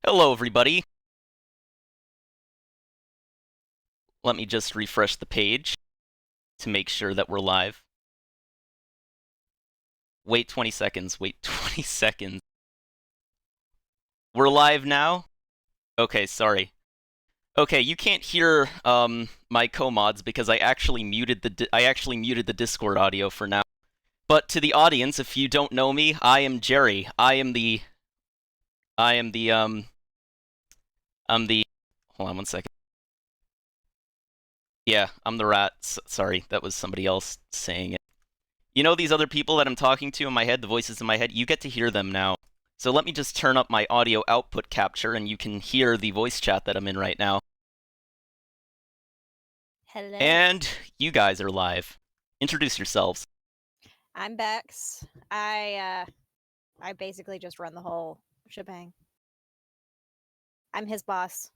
Hello, everybody. Let me just refresh the page to make sure that we're live. Wait 20 seconds. Wait 20 seconds. We're live now? Okay, sorry. Okay, you can't hear my co-mods because I actually muted the Discord audio for now. But to the audience, if you don't know me, I am Jerry. I'm the hold on one second. Yeah, I'm the rat. Sorry, that was somebody else saying it. You know these other people that I'm talking to in my head, the voices in my head? You get to hear them now. So let me just turn up my audio output capture and you can hear the voice chat that I'm in right now. Hello. And you guys are live. Introduce yourselves. I'm Bex. I basically just run the whole shebang. I'm his boss.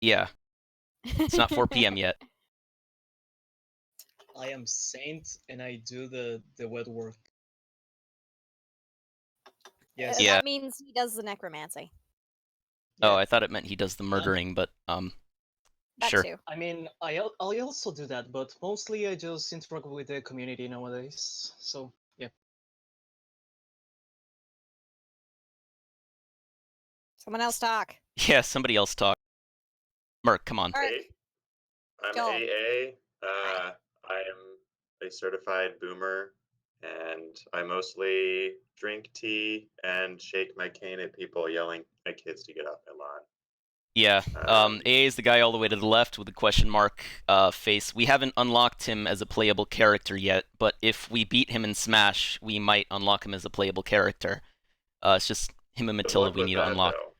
Yeah, it's not 4 p.m. yet. I am Saint and I do the wet work. Yes. Yeah. That means he does the necromancy. Oh, Yeah. I thought it meant he does the murdering, but That sure. too. I mean, I also do that, but mostly I just interact with the community nowadays. So yeah. Someone else talk. Yeah, somebody else talk. Merc, come on. All right. Hey, I'm Joel. AA. Hi. I am a certified boomer, and I mostly drink tea and shake my cane at people yelling at kids to get off my lawn. Yeah, AA is the guy all the way to the left with the question mark face. We haven't unlocked him as a playable character yet, but if we beat him in Smash, we might unlock him as a playable character. It's just him and Good Matilda luck we with need to that, unlock. though.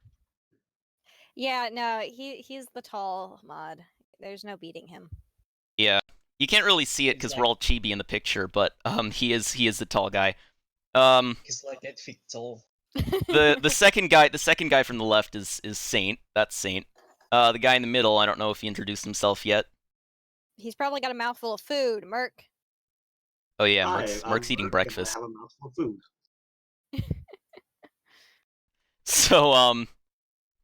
Yeah, no, he's the tall mod. There's no beating him. Yeah, you can't really see it because we're all chibi in the picture, but he is the tall guy. He's like 8 feet tall. the second guy from the left is Saint. That's Saint. The guy in the middle, I don't know if he introduced himself yet. He's probably got a mouthful of food, Merc. Oh yeah, Hi, Merc's eating Merc, breakfast. And I have a mouthful of food. So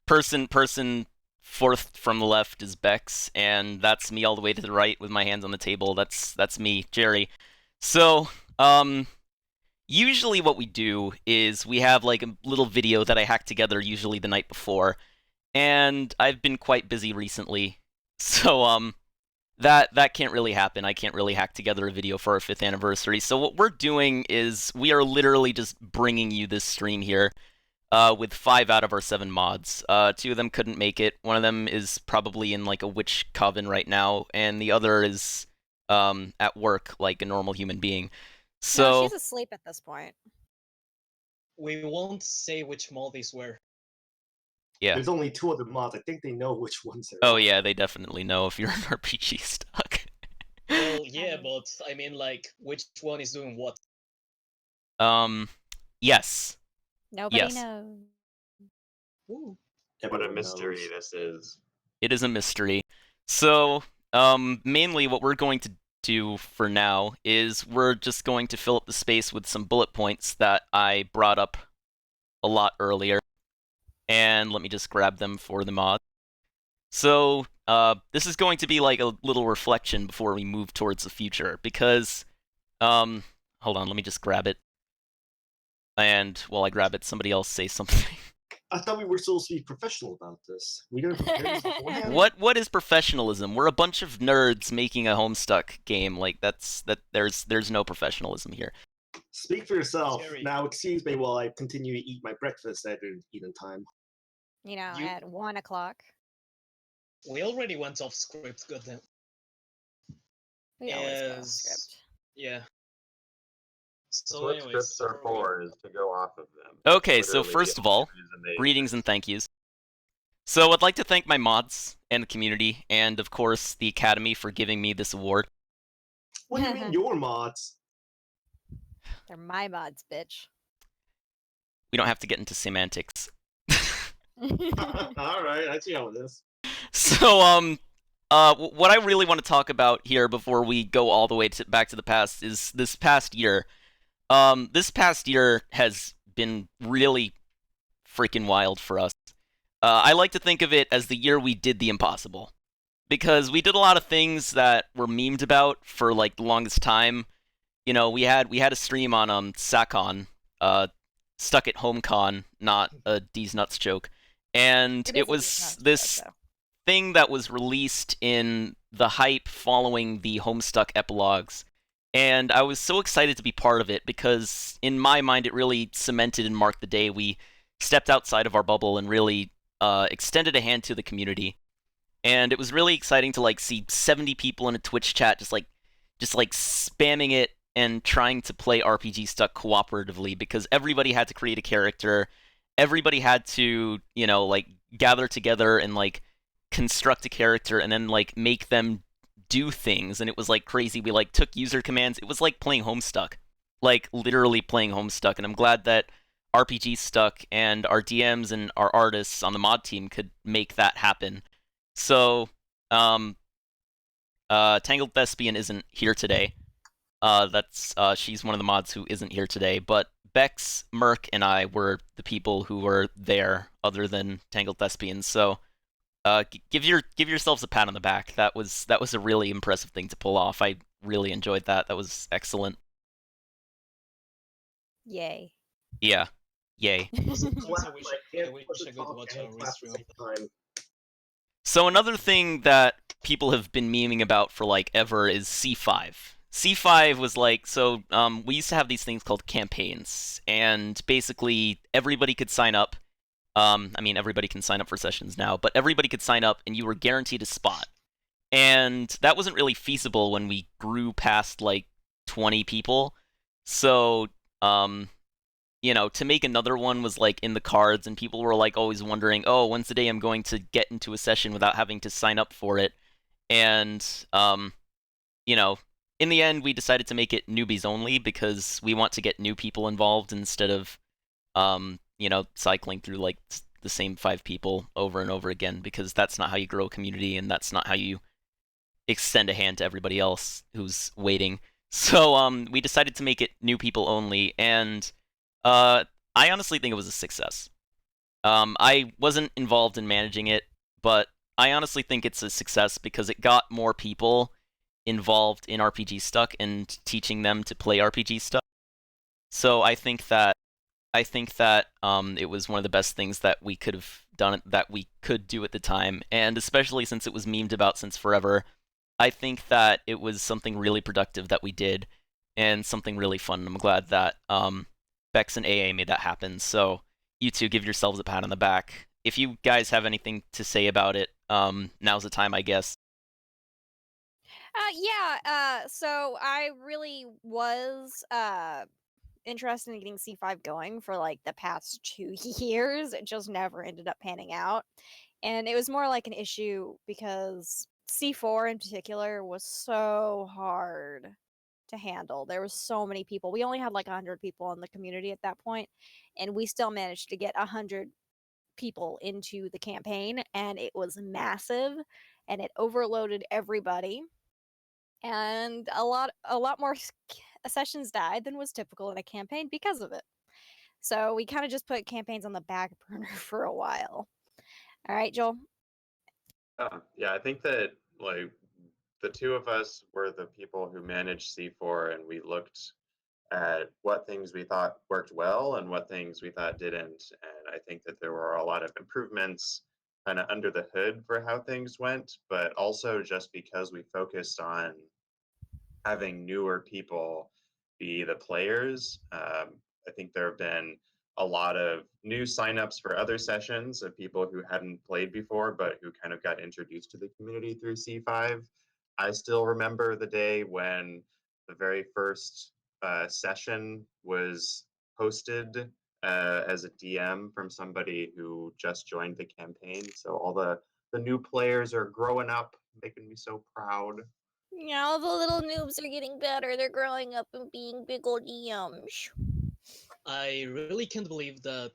person fourth from the left is Bex, and that's me all the way to the right with my hands on the table. That's me, Jerry. So usually what we do is we have like a little video that I hack together usually the night before, and I've been quite busy recently, so that can't really happen. I can't really hack together a video for our 5th anniversary. So what we're doing is we are literally just bringing you this stream here. With 5 out of our 7 mods. 2 of them couldn't make it. One of them is probably in like a witch coven right now, and the other is at work like a normal human being. So No, she's asleep at this point. We won't say which mod these were. yeah. There's only 2 other mods. I think they know which ones they're Oh on. yeah, they definitely know if you're an RPG stuck. Well, yeah, but I mean, like, which one is doing what? Yes. Nobody Yes. knows. Ooh. What a Everyone mystery knows. this is. It is a mystery. So, mainly what we're going to do for now is we're just going to fill up the space with some bullet points that I brought up a lot earlier. And let me just grab them for the mod. So, this is going to be like a little reflection before we move towards the future, because, hold on, let me just grab it. And while I grab it, somebody else say something. I thought we were supposed to be professional about this. We didn't prepare this beforehand? What is professionalism? We're a bunch of nerds making a Homestuck game. Like there's no professionalism here. Speak for yourself. Jerry. Now, excuse me while I continue to eat my breakfast at an eaten time. You know, You- at 1 o'clock. We already went off script, goddamn. We always go off Yes. script. Yeah. That's So what anyways, scripts are for, is to go off of them. Okay, so Literally first the of all, only reason they greetings and exist. thank yous. So I'd like to thank my mods and the community, and of course the Academy for giving me this award. What do you mean your mods? They're my mods, bitch. We don't have to get into semantics. Alright, I see how it is. So what I really want to talk about here before we go all the way back to the past is this past year. This past year has been really freaking wild for us. I like to think of it as the year we did the impossible, because we did a lot of things that were memed about for like the longest time. You know, we had a stream on SACON, Stuck at HomeCon, not a D's Nuts joke, and It it is a was D's Nuts this joke, though. thing that was released in the hype following the Homestuck epilogues. And I was so excited to be part of it because, in my mind, it really cemented and marked the day we stepped outside of our bubble and really extended a hand to the community. And it was really exciting to like see 70 people in a Twitch chat just like spamming it and trying to play RPGStuck cooperatively, because everybody had to create a character, everybody had to, you know, like gather together and like construct a character and then like make them do things. And it was like crazy. We like took user commands. It was like playing Homestuck, like literally playing Homestuck. And I'm glad that RPGStuck and our DMs and our artists on the mod team could make that happen. So Tangled Thespian isn't here today. She's one of the mods who isn't here today, but Bex, Merc, and I were the people who were there other than Tangled Thespian. So give yourselves a pat on the back. That was a really impressive thing to pull off. I really enjoyed that. That was excellent. Yay. Yeah. Yay. Sometimes I wish I could watch a restream. So another thing that people have been memeing about for like ever is C5. C5 was like, so we used to have these things called campaigns, and basically everybody could sign up. I mean, everybody can sign up for sessions now, but everybody could sign up and you were guaranteed a spot. And that wasn't really feasible when we grew past like 20 people. So, you know, to make another one was like in the cards, and people were like always wondering, oh, when's the day I'm going to get into a session without having to sign up for it? And, you know, in the end, we decided to make it newbies only because we want to get new people involved instead of, you know, cycling through like the same 5 people over and over again, because that's not how you grow a community and that's not how you extend a hand to everybody else who's waiting. So we decided to make it new people only, and I honestly think it was a success. I wasn't involved in managing it, but I honestly think it's a success because it got more people involved in RPGStuck and teaching them to play RPGStuck. So I think that it was one of the best things that we could have done, that we could do at the time, and especially since it was memed about since forever, I think that it was something really productive that we did, and something really fun. I'm glad that Bex and AA made that happen. So you two, give yourselves a pat on the back. If you guys have anything to say about it, now's the time, I guess. So I really was interested in getting C5 going for like the past 2 years. It just never ended up panning out. And it was more like an issue because C4 in particular was so hard to handle. There was so many people. We only had like 100 people in the community at that point, and we still managed to get 100 people into the campaign, and it was massive, and it overloaded everybody. And a lot more sessions died than was typical in a campaign because of it. So we kind of just put campaigns on the back burner for a while. All right, Joel. Yeah, I think that like the two of us were the people who managed C4, and we looked at what things we thought worked well and what things we thought didn't. And I think that there were a lot of improvements kind of under the hood for how things went, but also just because we focused on having newer people be the players. I think there have been a lot of new signups for other sessions of people who hadn't played before, but who kind of got introduced to the community through C5. I still remember the day when the very first session was hosted as a DM from somebody who just joined the campaign. So all the new players are growing up, making me so proud. Yeah, all the little noobs are getting better. They're growing up and being big old EMs. I really can't believe that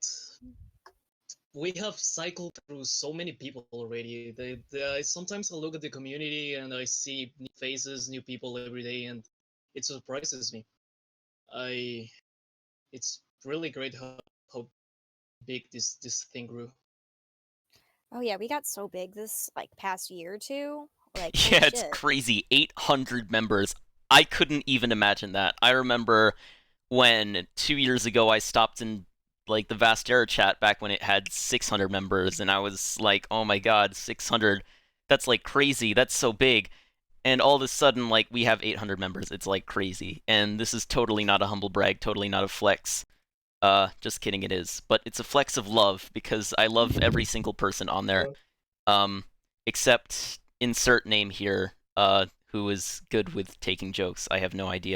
we have cycled through so many people already. Sometimes I look at the community and I see new faces, new people every day, and it surprises me. It's really great how big this thing grew. Oh yeah, we got so big this like past year or two. Like holy Yeah, it's shit. crazy. 800 members. I couldn't even imagine that. I remember when 2 years ago I stopped in like the Vastera chat back when it had 600 members, and I was like, oh my god, 600. That's like crazy. That's so big. And all of a sudden, like, we have 800 members. It's like crazy. And this is totally not a humble brag, totally not a flex. Just kidding, it is. But it's a flex of love because I love every single person on there. Except insert name here, who is good with taking jokes. I have no idea.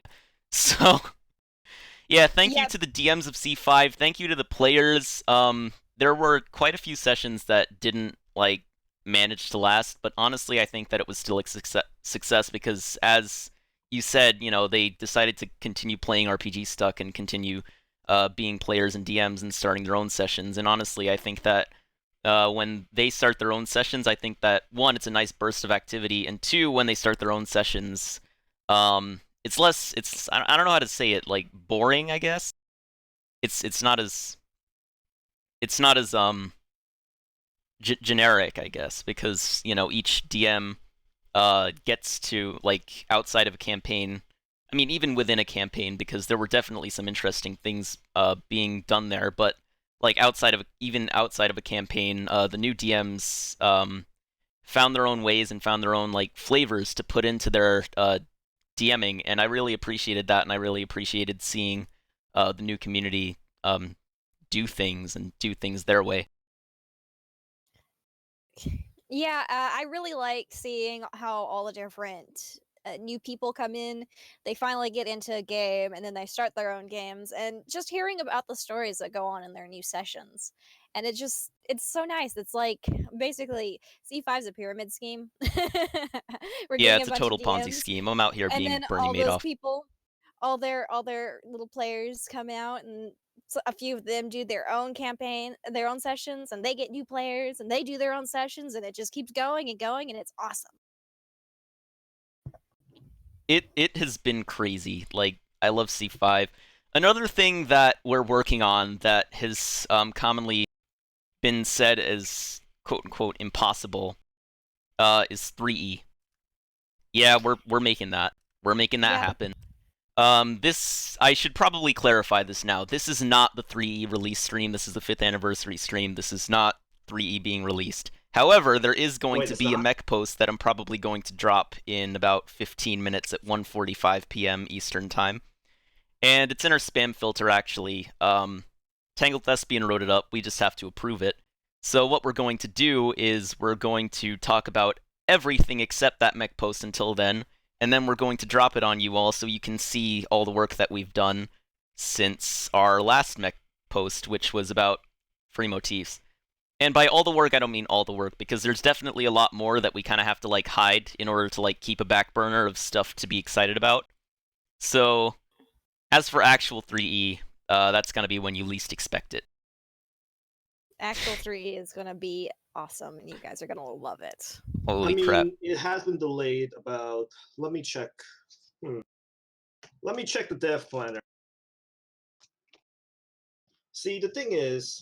So, yeah, thank you to the DMs of C5. Thank you to the players. There were quite a few sessions that didn't, like, manage to last, but honestly, I think that it was still a success because, as you said, you know, they decided to continue playing RPGStuck and continue being players and DMs and starting their own sessions. And honestly, I think that when they start their own sessions, I think that, one, it's a nice burst of activity, and two, when they start their own sessions, it's less, I don't know how to say it, like, boring, I guess. It's not as generic, I guess, because, you know, each DM gets to, like, outside of a campaign, I mean, even within a campaign, because there were definitely some interesting things being done there, but, like, even outside of a campaign, the new DMs found their own ways and found their own, like, flavors to put into their DMing, and I really appreciated that, and I really appreciated seeing the new community do things their way. Yeah, I really like seeing how all the different new people come in. They finally get into a game and then they start their own games, and just hearing about the stories that go on in their new sessions. And it's so nice. It's like basically C5's a pyramid scheme. We're Yeah, getting it's a a bunch total of Ponzi DMs, scheme. I'm out here and being then Bernie all those Madoff. people, all their little players come out, and a few of them do their own campaign, their own sessions, and they get new players and they do their own sessions, and it just keeps going and going, and it's awesome. It has been crazy. Like, I love C5. Another thing that we're working on that has commonly been said as quote unquote impossible is 3E. Yeah, we're making that. We're making that happen. This, I should probably clarify this now. This is not the 3E release stream. This is the 5th anniversary stream. This is not 3E being released. However, there is going to be a mech post that I'm probably going to drop in about 15 minutes at 1:45 p.m. Eastern Time. And it's in our spam filter, actually. Tangled Thespian wrote it up. We just have to approve it. So what we're going to do is we're going to talk about everything except that mech post until then, and then we're going to drop it on you all so you can see all the work that we've done since our last mech post, which was about free motifs. And by all the work, I don't mean all the work, because there's definitely a lot more that we kind of have to, like, hide in order to, like, keep a back burner of stuff to be excited about. So, as for actual 3E, that's going to be when you least expect it. Actual 3E is going to be awesome, and you guys are going to love it. Holy crap. It has been delayed about, let me check. Let me check the dev planner. See, the thing is,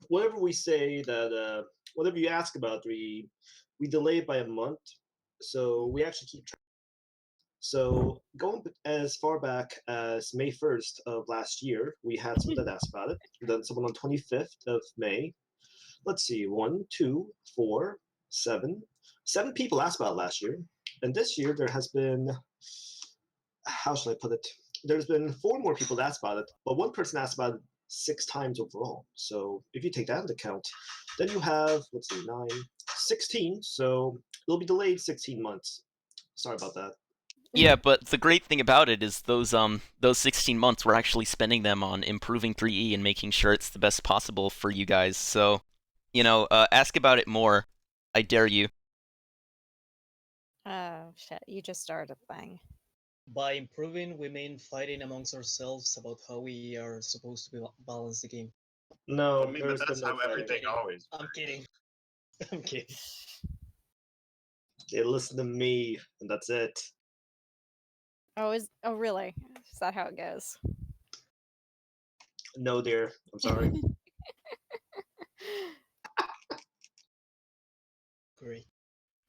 whatever we say that, whatever you ask about 3E, we delay it by a month, so we actually keep track. So going as far back as May 1st of last year, we had someone that asked about it. Then someone on 25th of May. Let's see, 1, 2, 4, 7. 7 people asked about it last year. And this year there has been, how should I put it? There's been 4 more people that asked about it, but one person asked about it 6 times overall. So if you take that into account, then you have, let's see, 9, 16. So it'll be delayed 16 months. Sorry about that. Yeah, but the great thing about it is those 16 months, we're actually spending them on improving 3E and making sure it's the best possible for you guys. So, you know, ask about it more. I dare you. Oh, shit. You just started a thing. By improving, we mean fighting amongst ourselves about how we are supposed to balance the game. No, I mean, but that's how everything always. I'm kidding. I'm kidding. They listen to me, and that's it. Oh, really? Is that how it goes? No, dear. I'm sorry. agree.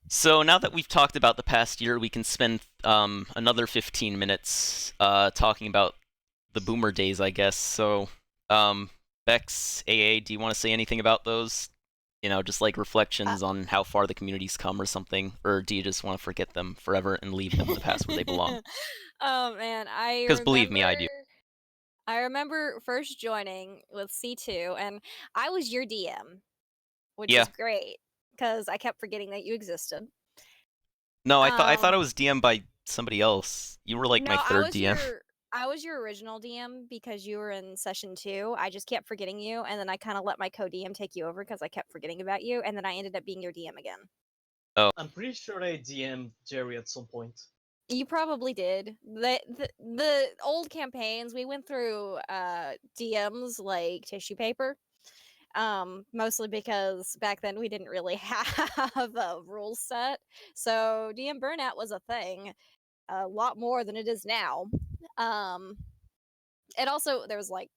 So now that we've talked about the past year, we can spend another 15 minutes talking about the boomer days, I guess. So, Bex, AA, do you want to say anything about those? You know, just like reflections on how far the community's come or something? Or do you just want to forget them forever and leave them in the past where they belong? Oh man, Because believe me, I do. I remember first joining with C2, and I was your DM, which Yeah. is great because I kept forgetting that you existed. No, I thought it was DM by somebody else. You were like No, my third DM. I was your original DM because you were in session 2. I just kept forgetting you, and then I kind of let my co-DM take you over because I kept forgetting about you, and then I ended up being your DM again. Oh. I'm pretty sure I DM'd Jerry at some point. You probably did. The old campaigns, we went through DMs like tissue paper. Mostly because back then we didn't really have a rule set. So DM burnout was a thing. A lot more than it is now. And also there was like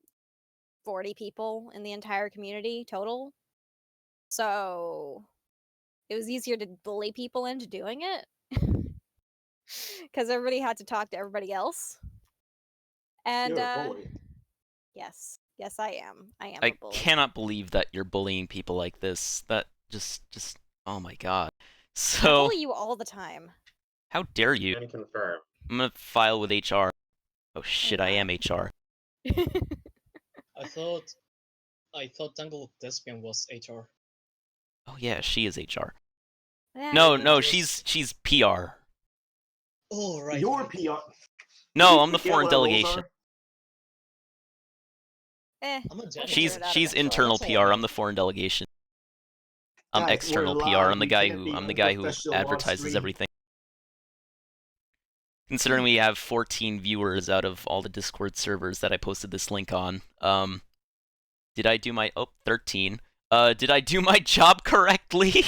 40 people in the entire community total. So it was easier to bully people into doing it. Because everybody had to talk to everybody else. And You're a bully. yes, I am. I am I a bully. cannot believe that you're bullying people like this. That just, oh my god. I So, bully you all the time. how dare you? Can confirm. I'm gonna file with HR. Oh shit, I God. am HR. I thought Tangle Thespian was HR. Oh yeah, she is HR. Yeah, No, you no, know. she's PR. Oh right. Your right. PR. No, I'm the Forget foreign what our roles delegation. are? Eh, I'm a we'll janitor. figure it out She's eventually. internal That's all I PR. I'm know. the foreign delegation. I'm Guys, we're external PR. live. I'm the We guy can't who be I'm the guy who unprofessional on advertises stream. everything. Considering we have 14 viewers out of all the Discord servers that I posted this link on, did I do my 13? Did I do my job correctly?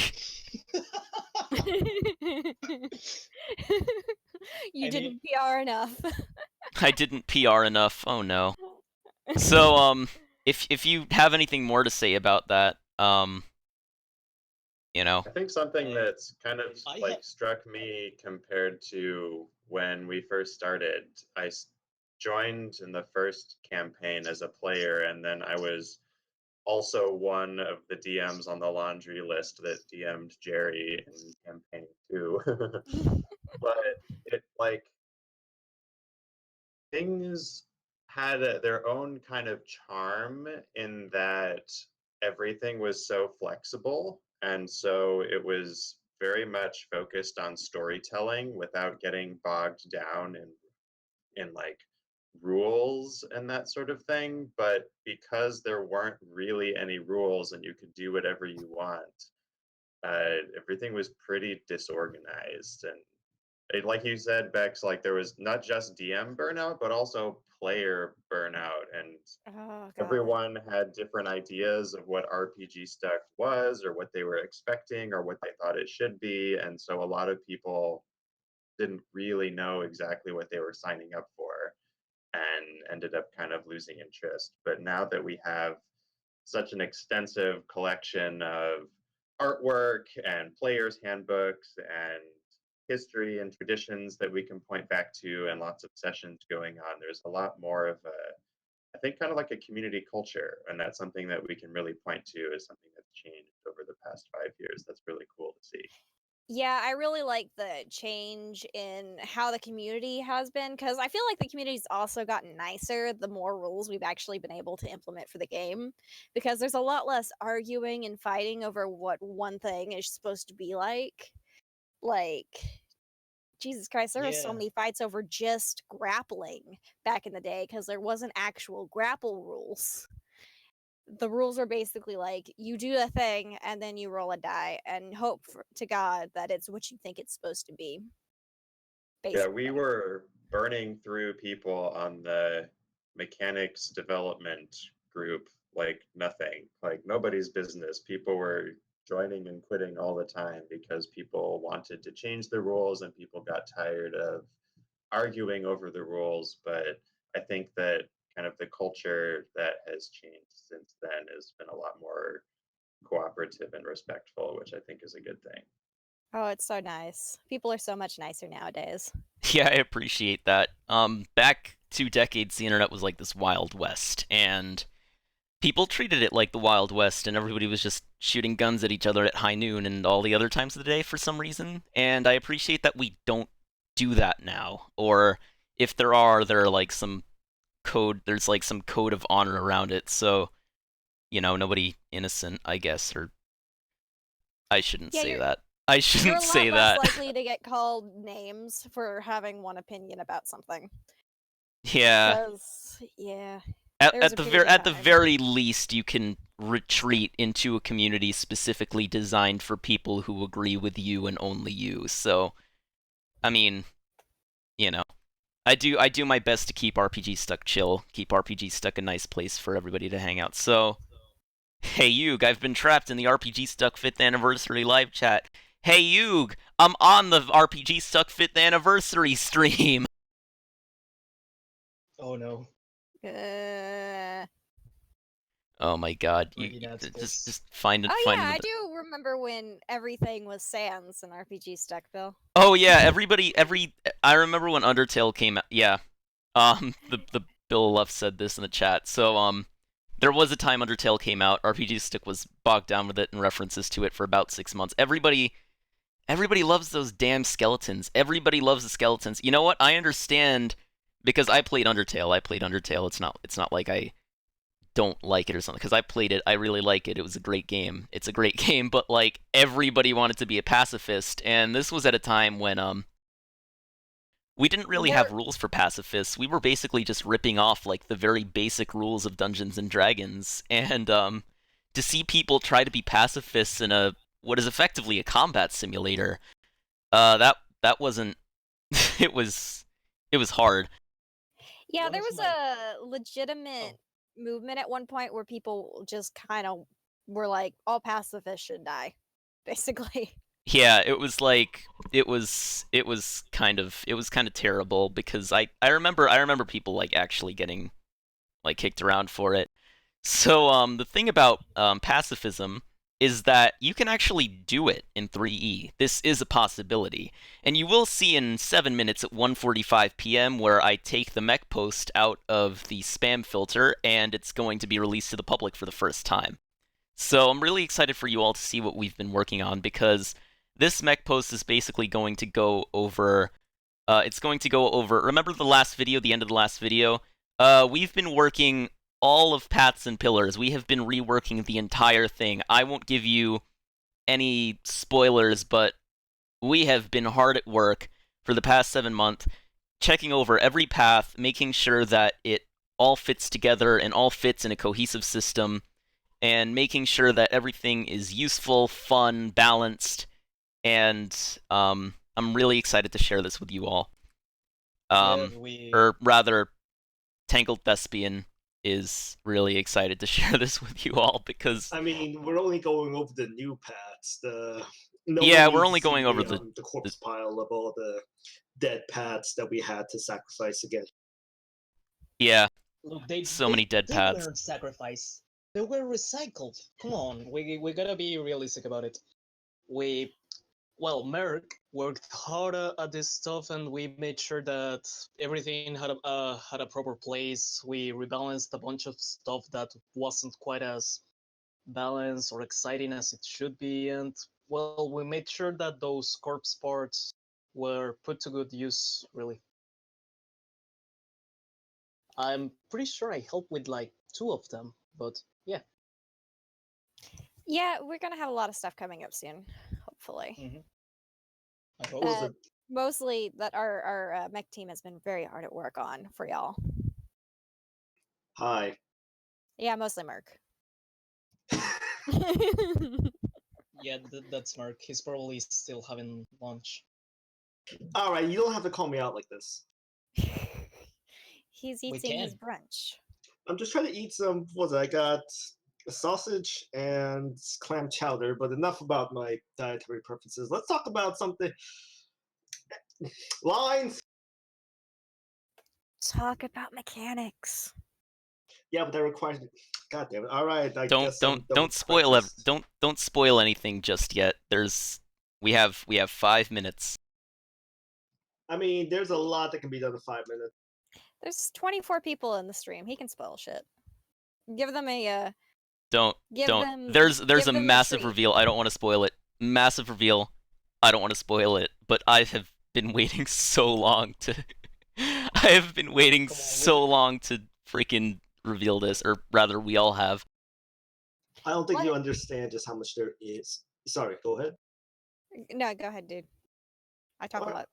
You I didn't mean- PR enough. I didn't PR enough. Oh no. So if you have anything more to say about that, you know. I think something that's kind of I like ha- struck me compared to when we first started. Joined in the first campaign as a player, and then I was also one of the DMs on the laundry list that DM'd Jerry in campaign 2. But it like things had their own kind of charm in that everything was so flexible, and so it was very much focused on storytelling without getting bogged down in like rules and that sort of thing. But because there weren't really any rules and you could do whatever you want, everything was pretty disorganized. And like you said, Bex, like there was not just DM burnout, but also player burnout. And Oh god. everyone had different ideas of what RPGStuck was or what they were expecting or what they thought it should be. And so a lot of people didn't really know exactly what they were signing up for and ended up kind of losing interest. But now that we have such an extensive collection of artwork and players' handbooks and history and traditions that we can point back to and lots of sessions going on, there's a lot more of a, I think, kind of like a community culture. And that's something that we can really point to as something that's changed over the past 5 years. That's really cool to see. Yeah, I really like the change in how the community has been because I feel like the community's also gotten nicer the more rules we've actually been able to implement for the game because there's a lot less arguing and fighting over what one thing is supposed to be like. Like, Jesus Christ, there were so Yeah. many fights over just grappling back in the day because there wasn't actual grapple rules. The rules are basically like you do a thing and then you roll a die and hope to God that it's what you think it's supposed to be. Yeah, Basically. we were burning through people on the mechanics development group like nothing, like nobody's business. People were joining and quitting all the time because people wanted to change the rules and people got tired of arguing over the rules. But I think that kind of the culture that has changed since then has been a lot more cooperative and respectful, which I think is a good thing. Oh, it's so nice. People are so much nicer nowadays. Yeah, I appreciate that. Back 2 decades, the internet was like this Wild West, and people treated it like the Wild West, and everybody was just shooting guns at each other at high noon and all the other times of the day for some reason. And I appreciate that we don't do that now. Or if there are like some code, there's like some code of honor around it. So, nobody innocent, I guess, or I shouldn't Yeah, say you're- that. I You're shouldn't a lot say less that. likely to get called names for having one opinion about something. Yeah. Because, yeah. At, There was at a the period of at the time. very least, you can retreat into a community specifically designed for people who agree with you and only you. So, I mean, I do my best to keep RPGStuck chill, keep RPGStuck a nice place for everybody to hang out. So, hey Yug, I've been trapped in the RPGStuck 5th anniversary live chat. Hey Yug, I'm on the RPGStuck 5th anniversary stream. Oh no. Oh my god, you Pretty nuts, just this. find it. Oh find yeah, I another- do remember when everything was sans in RPGStuck, Bill. Oh yeah, I remember when Undertale came out. Yeah, the Bill Luff said this in the chat. So there was a time Undertale came out. RPGStuck was bogged down with it and references to it for about 6 months. Everybody loves those damn skeletons. Everybody loves the skeletons. You know what? I understand because I played Undertale. It's not like I don't like it or something, because I played it. I really like it. It was a great game. It's a great game, but like everybody wanted to be a pacifist, and this was at a time when we didn't really have rules for pacifists. We were basically just ripping off like the very basic rules of Dungeons and Dragons, and to see people try to be pacifists in a what is effectively a combat simulator, that wasn't. it was hard. Yeah, One there of was my- a legitimate movement at one point where people just kind of were like, all pacifists should die, basically. Yeah, it was like it was kind of terrible because I remember people like actually getting like kicked around for it. So the thing about pacifism is that you can actually do it in 3E. This is a possibility. And you will see in 7 minutes at 1:45 p.m. where I take the mech post out of the spam filter and it's going to be released to the public for the first time. So I'm really excited for you all to see what we've been working on, because this mech post is basically going to go over remember the last video, the end of the last video? We've been working all of Paths and Pillars. We have been reworking the entire thing. I won't give you any spoilers, but we have been hard at work for the past 7 months, checking over every path, making sure that it all fits together and all fits in a cohesive system, and making sure that everything is useful, fun, balanced, and I'm really excited to share this with you all. Or rather, Tangled Thespian is really excited to share this with you all because I mean, we're only going over the new paths. Yeah, we're only going over the corpse pile of all the dead paths that we had to sacrifice again. Yeah, Look, so many dead they paths. weren't sacrificed. They were recycled. Come on, we gotta be realistic about it. Merck worked hard at this stuff, and we made sure that everything had a proper place. We rebalanced a bunch of stuff that wasn't quite as balanced or exciting as it should be, and well, we made sure that those corpse parts were put to good use. Really, I'm pretty sure I helped with like 2 of them, but yeah. Yeah, we're gonna have a lot of stuff coming up soon, hopefully. I hope. What was it? Mostly that our mech team has been very hard at work on for y'all. Hi. Yeah, mostly Merc. Yeah, that's Mark. He's probably still having lunch. All right, you don't have to call me out like this. He's We eating his can. brunch. I'm just trying to eat some. What was it? I got a sausage and clam chowder, but enough about my dietary preferences. Let's talk about something. Lines. Talk about mechanics. Yeah, but that requires. God damn it! All right, I Don't guess I'm done don't with spoil breakfast. don't spoil anything just yet. There's We have 5 minutes. I mean, there's a lot that can be done in 5 minutes. There's 24 people in the stream. He can spoil shit. Give them a Don't. them There's give a them a massive treat. reveal. I don't want to spoil it. Massive reveal. I don't want to spoil it. But I have been waiting so long to. I have been waiting Come on, so long to freaking reveal this, or rather, we all have. I don't think you What? understand just how much there is. Sorry, go ahead. No, go ahead, dude. I talk a Alright. lot.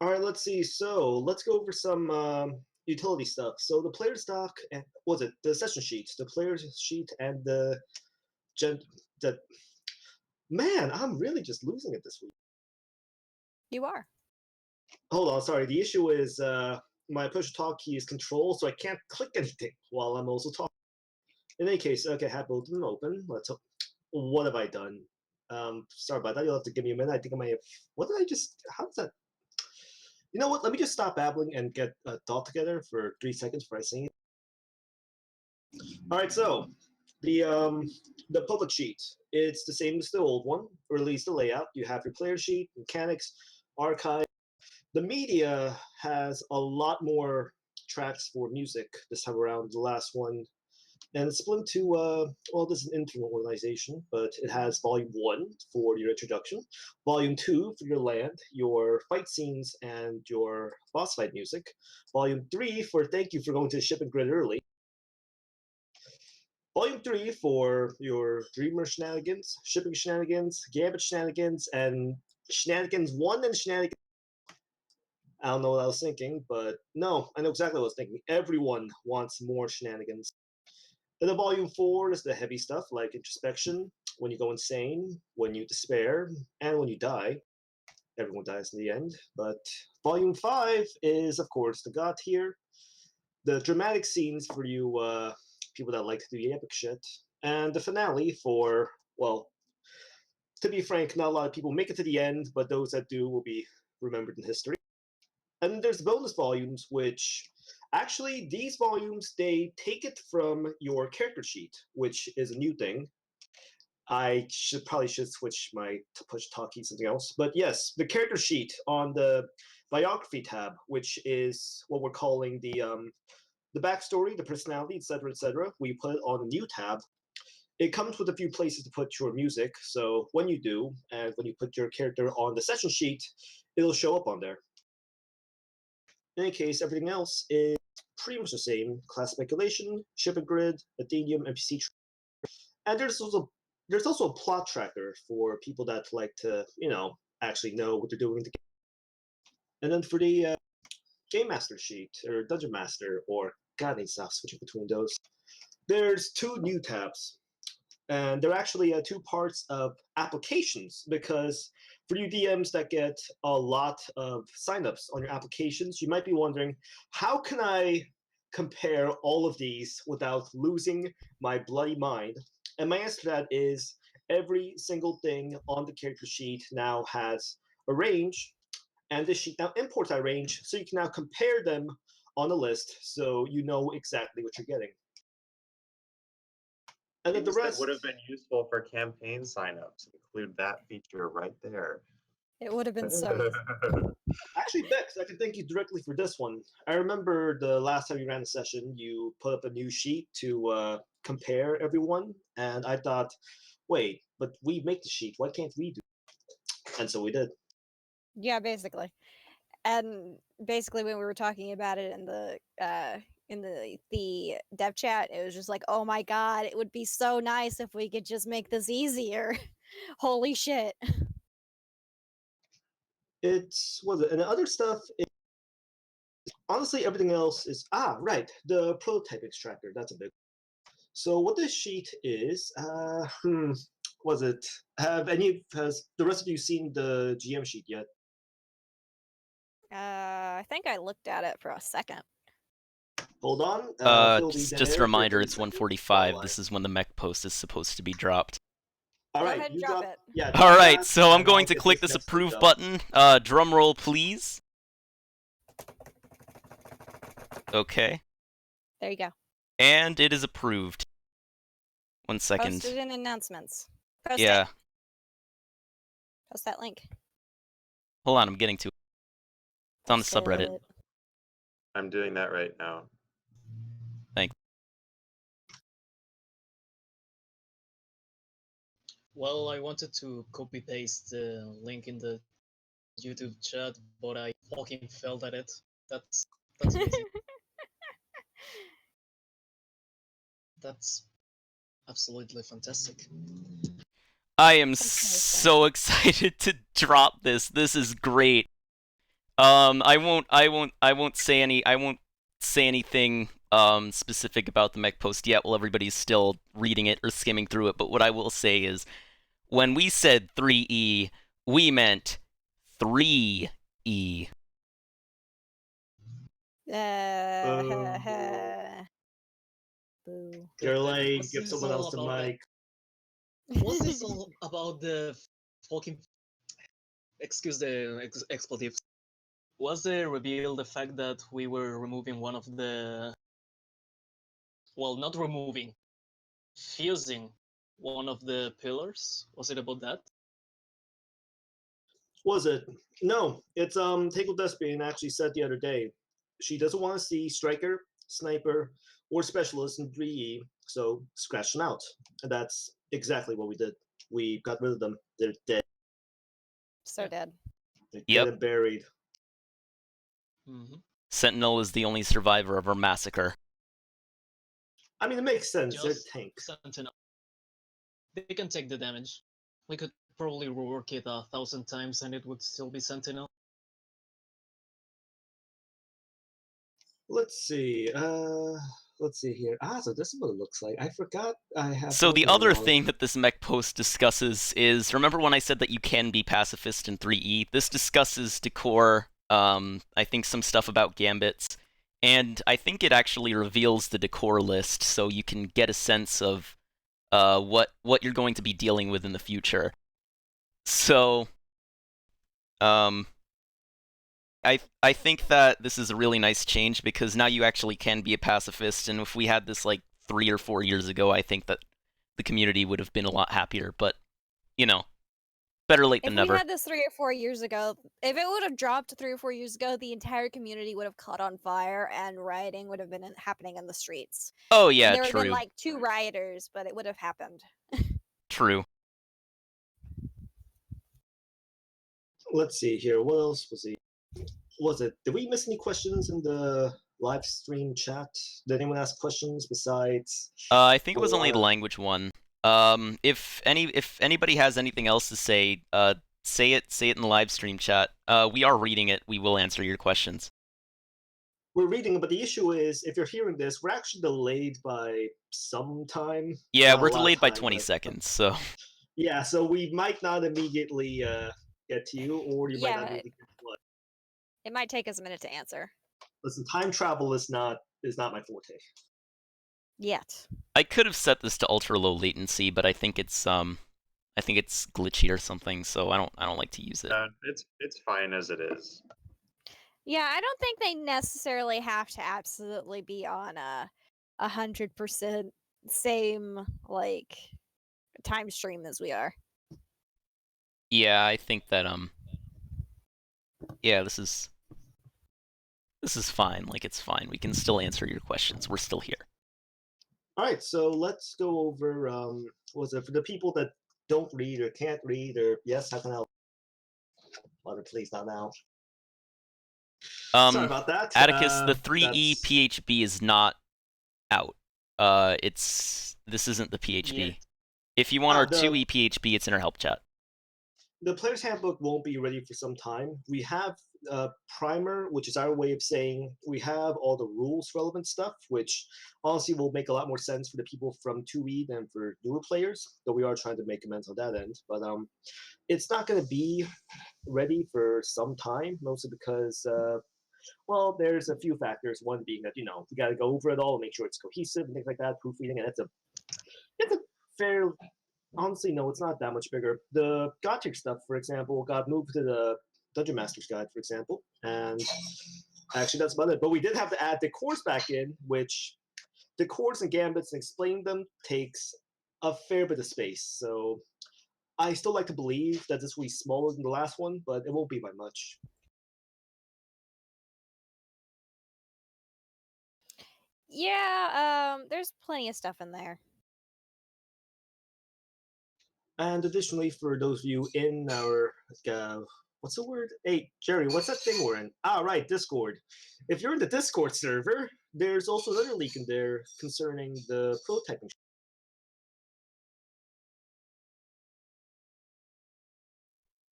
All right, let's see. So let's go over some utility stuff. So the player stock and what was it? The session sheets, the player sheet, and the man. I'm really just losing it this week. You are. Hold on, sorry. The issue is my push talk key is control, so I can't click anything while I'm also talking. In any case, okay, have both of them open. Let's. What have I done? Sorry about that. You'll have to give me a minute. I think I might have. What did I just? How does that? You know what? Let me just stop babbling and get a thought together for 3 seconds before I sing it. All right, so the public sheet. It's the same as the old one, or at least the layout. You have your player sheet, mechanics, archive. The media has a lot more tracks for music this time around. The last one, and it's split into well, this is an internal organization, but it has volume 1 for your introduction, volume 2 for your land, your fight scenes, and your boss fight music, volume 3 for thank you for going to the shipping grid early, volume 3 for your dreamer shenanigans, shipping shenanigans, gambit shenanigans, and shenanigans 1 and shenanigans. I don't know what I was thinking, but no, I know exactly what I was thinking. Everyone wants more shenanigans. And then volume 4 is the heavy stuff like introspection, when you go insane, when you despair, and when you die. Everyone dies in the end. But volume 5 is, of course, the god tier, the dramatic scenes for you people that like to do the epic shit, and the finale for, well, to be frank, not a lot of people make it to the end, but those that do will be remembered in history. And there's bonus volumes, which actually these volumes they take it from your character sheet, which is a new thing. I probably should switch my to push talkie something else, but yes, the character sheet on the biography tab, which is what we're calling the backstory, the personality, etc., etc. We put it on a new tab. It comes with a few places to put your music, so when you do, and when you put your character on the session sheet, it'll show up on there. In any case, everything else is pretty much the same. Class speculation, shipping grid, Athenium, NPC. And there's also a plot tracker for people that like to, actually know what they're doing. And then for the Game Master sheet, or Dungeon Master, or God, I need to stop switching between those. There's 2 new tabs. And they're actually 2 parts of applications, because for you DMs that get a lot of signups on your applications, you might be wondering, how can I compare all of these without losing my bloody mind? And my answer to that is every single thing on the character sheet now has a range, and this sheet now imports that range, so you can now compare them on the list, so you know exactly what you're getting. And then the Things that rest would have been useful for campaign signups include that feature right there. It would have been so easy. Actually, Bex, I can thank you directly for this one. I remember the last time you ran a session, you put up a new sheet to compare everyone, and I thought, wait, but we make the sheet. Why can't we do it? And so we did. Yeah, basically. And basically when we were talking about it in the dev chat, it was just like, oh my god, it would be so nice if we could just make this easier. Holy shit. It's was it, and the other stuff. Honestly, everything else is right. The prototype extractor. That's a big. So what this sheet is, was it? Has the rest of you seen the GM sheet yet? I think I looked at it for a second. Hold on. Just a reminder, it's 1:45. This is when the mech post is supposed to be dropped. All Go right, ahead and you drop drop it. Yeah. All right, that, so I'm and going I'll to get click this this next approve up. button. Drum roll, please. Okay. There you go. And it is approved. 1 second. Posted in announcements. Post Yeah. it. Post that link. Hold on, I'm getting to it. It's on the Post subreddit. it. I'm doing that right now. Thanks. Well, I wanted to copy paste the link in the YouTube chat, but I fucking failed at it. That's amazing. That's absolutely fantastic. I am Okay, so excited to drop this. This is great. I won't say anything specific about the mech post yet while everybody's still reading it or skimming through it, but what I will say is when we said 3E, we meant 3E. Boo. Gerlay, What's give this someone all else the about? mic. What's this all about the fucking... Excuse the expletives. Was the reveal the fact that we were removing one of the... Well, not removing. Fusing one of the pillars? Was it about that? Was it? No, it's Takeo Despian actually said the other day she doesn't want to see striker, sniper, or specialist in 3E, so scratch them out. And that's exactly what we did. We got rid of them. They're dead. So Yeah. dead. They're Yep. dead and buried. Mm-hmm. Sentinel is the only survivor of our massacre. I mean, it makes sense. They're Just tanks. Sentinel. They can take the damage. We could probably rework it 1,000 times and it would still be Sentinel. Let's see. Let's see here. So this is what it looks like. I forgot I have. So the something other wrong. thing that this mech post discusses is, remember when I said that you can be pacifist in 3E? This discusses decor, I think some stuff about gambits, and I think it actually reveals the decor list so you can get a sense of what you're going to be dealing with in the future. So, I think that this is a really nice change because now you actually can be a pacifist, and if we had this like 3 or 4 years ago, I think that the community would have been a lot happier, but, you know, better late If than we never. had this 3 or 4 years ago, if it would have dropped 3 or 4 years ago, the entire community would have caught on fire and rioting would have been happening in the streets. Oh And yeah, there would have been true, like 2 rioters, but it would have happened. true. Let's see here. What else was it? Did we miss any questions in the live stream chat? Did anyone ask questions besides? I think it was only the Or- language one. If anybody has anything else to say, say it in the live stream chat. We are reading it. We will answer your questions. We're reading, but the issue is, if you're hearing this, we're actually delayed by some time. Yeah, Not a we're lot of delayed by time, 20 but- seconds, so Yeah, so we might not immediately get to you, or you might not Yeah. immediately get to us. It might take us a minute to answer. Listen, time travel is not my forte. Yet. I could have set this to ultra low latency, but I think it's glitchy or something, so I don't like to use it. It's fine as it is. Yeah, I don't think they necessarily have to absolutely be on a 100% same like time stream as we are. Yeah, I think that yeah, this is fine. Like, it's fine. We can still answer your questions. We're still here. All right, so let's go over. What was it for the people that don't read or can't read or yes, how can I help? Mother, please not now. Sorry about that. Atticus, the 3E that's- PHB is not out. This isn't the PHB. Yeah. If you want Ah, our the- 2E PHB, it's in our help chat. The player's handbook won't be ready for some time. We have primer, which is our way of saying we have all the rules relevant stuff, which honestly will make a lot more sense for the people from 2E than for newer players, though we are trying to make amends on that end. But it's not going to be ready for some time, mostly because, well, there's a few factors. One being that, we got to go over it all and make sure it's cohesive and things like that, proofreading, and it's a fair... Honestly, no, it's not that much bigger. The Gothic stuff, for example, got moved to the Dungeon Master's Guide, for example, and actually that's about it. But we did have to add decors back in, which decors and gambits and explaining them takes a fair bit of space. So I still like to believe that this will be smaller than the last one, but it won't be by much. Yeah, there's plenty of stuff in there. And additionally, for those of you in our what's the word? Hey, Jerry, what's that thing we're in? Ah, right, Discord. If you're in the Discord server, there's also another leak in there concerning the prototyping.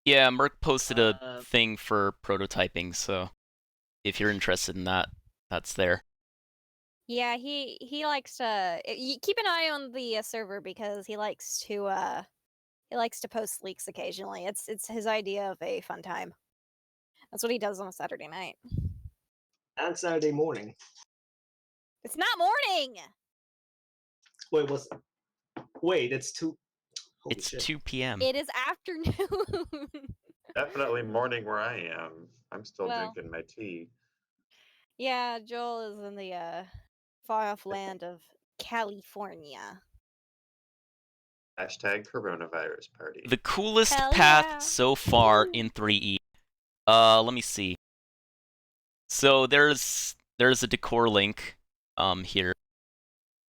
Yeah, Merc posted a Uh, thing for prototyping, so if you're interested in that, that's there. Yeah, he likes to keep an eye on the server because he likes to post leaks occasionally. It's his idea of a fun time. That's what he does on a Saturday night. And Saturday morning. It's not morning. Wait, wait, it's 2. Holy It's shit. 2 p.m. It is afternoon. Definitely morning where I am. I'm still Well. drinking my tea. Yeah, Joel is in the far off land of California. Hashtag coronavirus party. The coolest Hell path yeah. so far in 3E. Let me see. So there's a decor link here.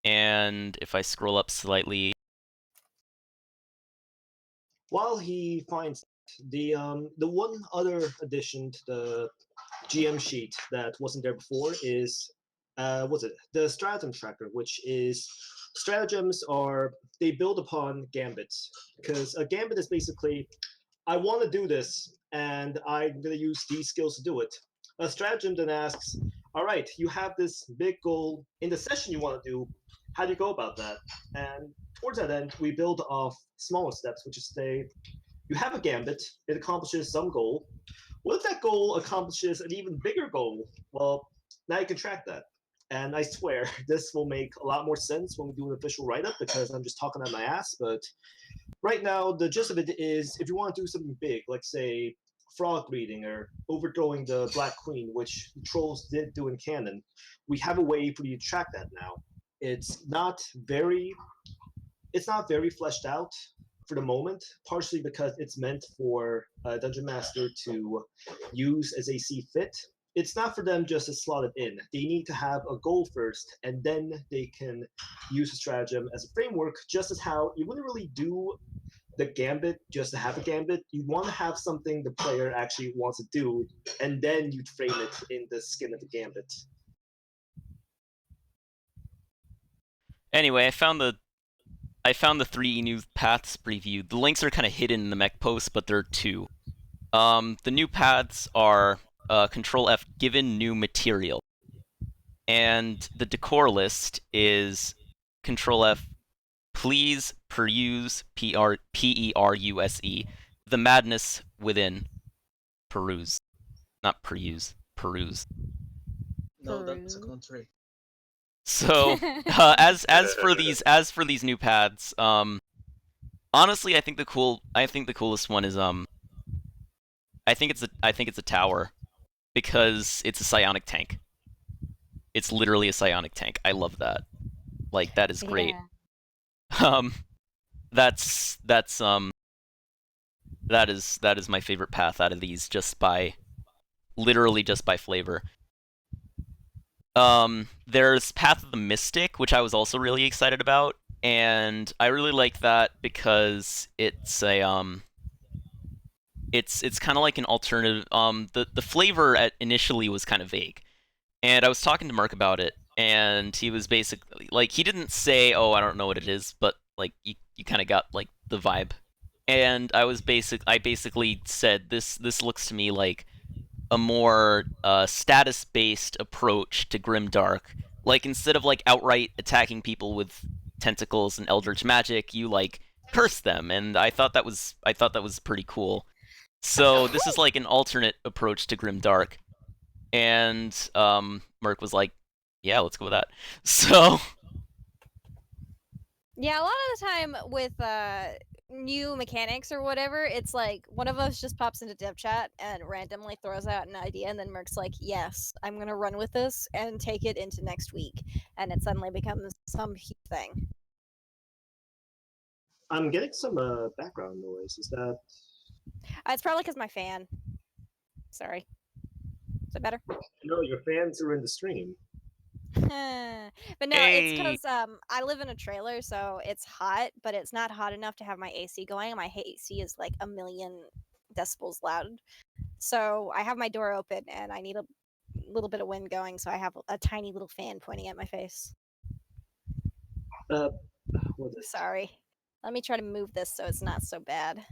And if I scroll up slightly, While he finds the one other addition to the GM sheet that wasn't there before is what's it? The stratagem tracker, which is stratagems they build upon gambits, because a gambit is basically I want to do this and I'm going to use these skills to do it. A stratagem then asks, all right, you have this big goal in the session you want to do. How do you go about that? And towards that end, we build off smaller steps, which is say, you have a gambit, it accomplishes some goal. What if that goal accomplishes an even bigger goal? Well, now you can track that. And I swear, this will make a lot more sense when we do an official write up because I'm just talking out my ass. But right now, the gist of it is if you want to do something big, like say frog breeding or overthrowing the Black Queen, which trolls did do in canon, we have a way for you to track that now. It's not very fleshed out for the moment, partially because it's meant for a dungeon master to use as they see fit. It's not for them just to slot it in. They need to have a goal first, and then they can use a stratagem as a framework, just as how you wouldn't really do the gambit just to have a gambit. You want to have something the player actually wants to do, and then you'd frame it in the skin of the gambit. anyway, I found the 3E new paths preview. The links are kind of hidden in the mech post, but there are 2. The new paths are Control F given new material, and the decor list is Control F please peruse Peruse the madness within peruse, not peruse, peruse. no, that's a Peru. country. So as for these new paths, honestly, I think the coolest one is I think it's a tower because it's a psionic tank. It's literally a psionic tank. I love that. Like that is great. Yeah. That is my favorite path out of these, literally just by flavor. There's Path of the Mystic, which I was also really excited about, and I really like that because it's a it's kind of like an alternative. The flavor initially was kind of vague, and I was talking to Mark about it, and he was basically like, he didn't say, "Oh, I don't know what it is," but like you kind of got like the vibe. And I basically said this looks to me like a more status-based approach to grimdark. Like instead of like outright attacking people with tentacles and eldritch magic, you like curse them, and I thought that was pretty cool. So this is like an alternate approach to grimdark, and Merc was like, "Yeah, let's go with that." So Yeah, a lot of the time with new mechanics or whatever, it's like one of us just pops into dev chat and randomly throws out an idea, and then Merc's like, "Yes, I'm gonna run with this and take it into next week," and it suddenly becomes some huge thing. I'm getting some background noise. Is that? It's probably because my fan. Sorry. Is it better? No, your fans are in the stream. But no, it's Hey. because I live in a trailer, so it's hot, but it's not hot enough to have my AC going. My AC is like a million decibels loud. So I have my door open and I need a little bit of wind going, so I have a tiny little fan pointing at my face. What is Sorry. Let me try to move this so it's not so bad.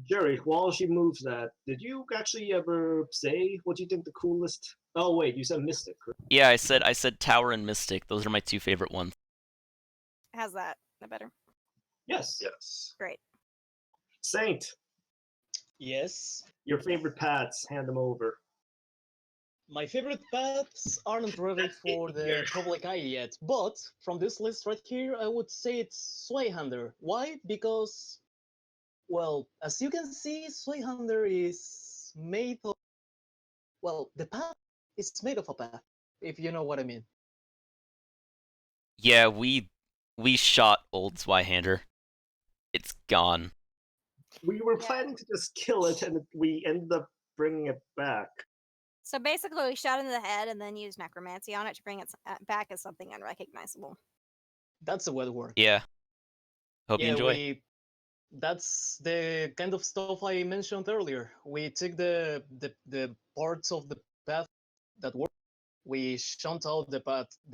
Jerry, while she moves that, did you actually ever say what you think the coolest? Oh wait, you said Mystic. Correct? Yeah, I said Tower and Mystic. Those are my two favorite ones. How's that? That better? Yes. Yes. Great. Saint, Yes. your favorite paths, hand them over. My favorite paths aren't ready for the public eye yet, but from this list right here, I would say it's Swayhander. Why? Because, well, as you can see, Swayhander is made of, well, the path is made of a path, if you know what I mean. Yeah, we shot old Zweihander. It's gone. We were Yeah. planning to just kill it, and we ended up bringing it back. So basically, we shot it in the head and then used necromancy on it to bring it back as something unrecognizable. That's a way to work. Yeah. Hope you enjoy. That's the kind of stuff I mentioned earlier. We take the parts of the path that work, we shunt out the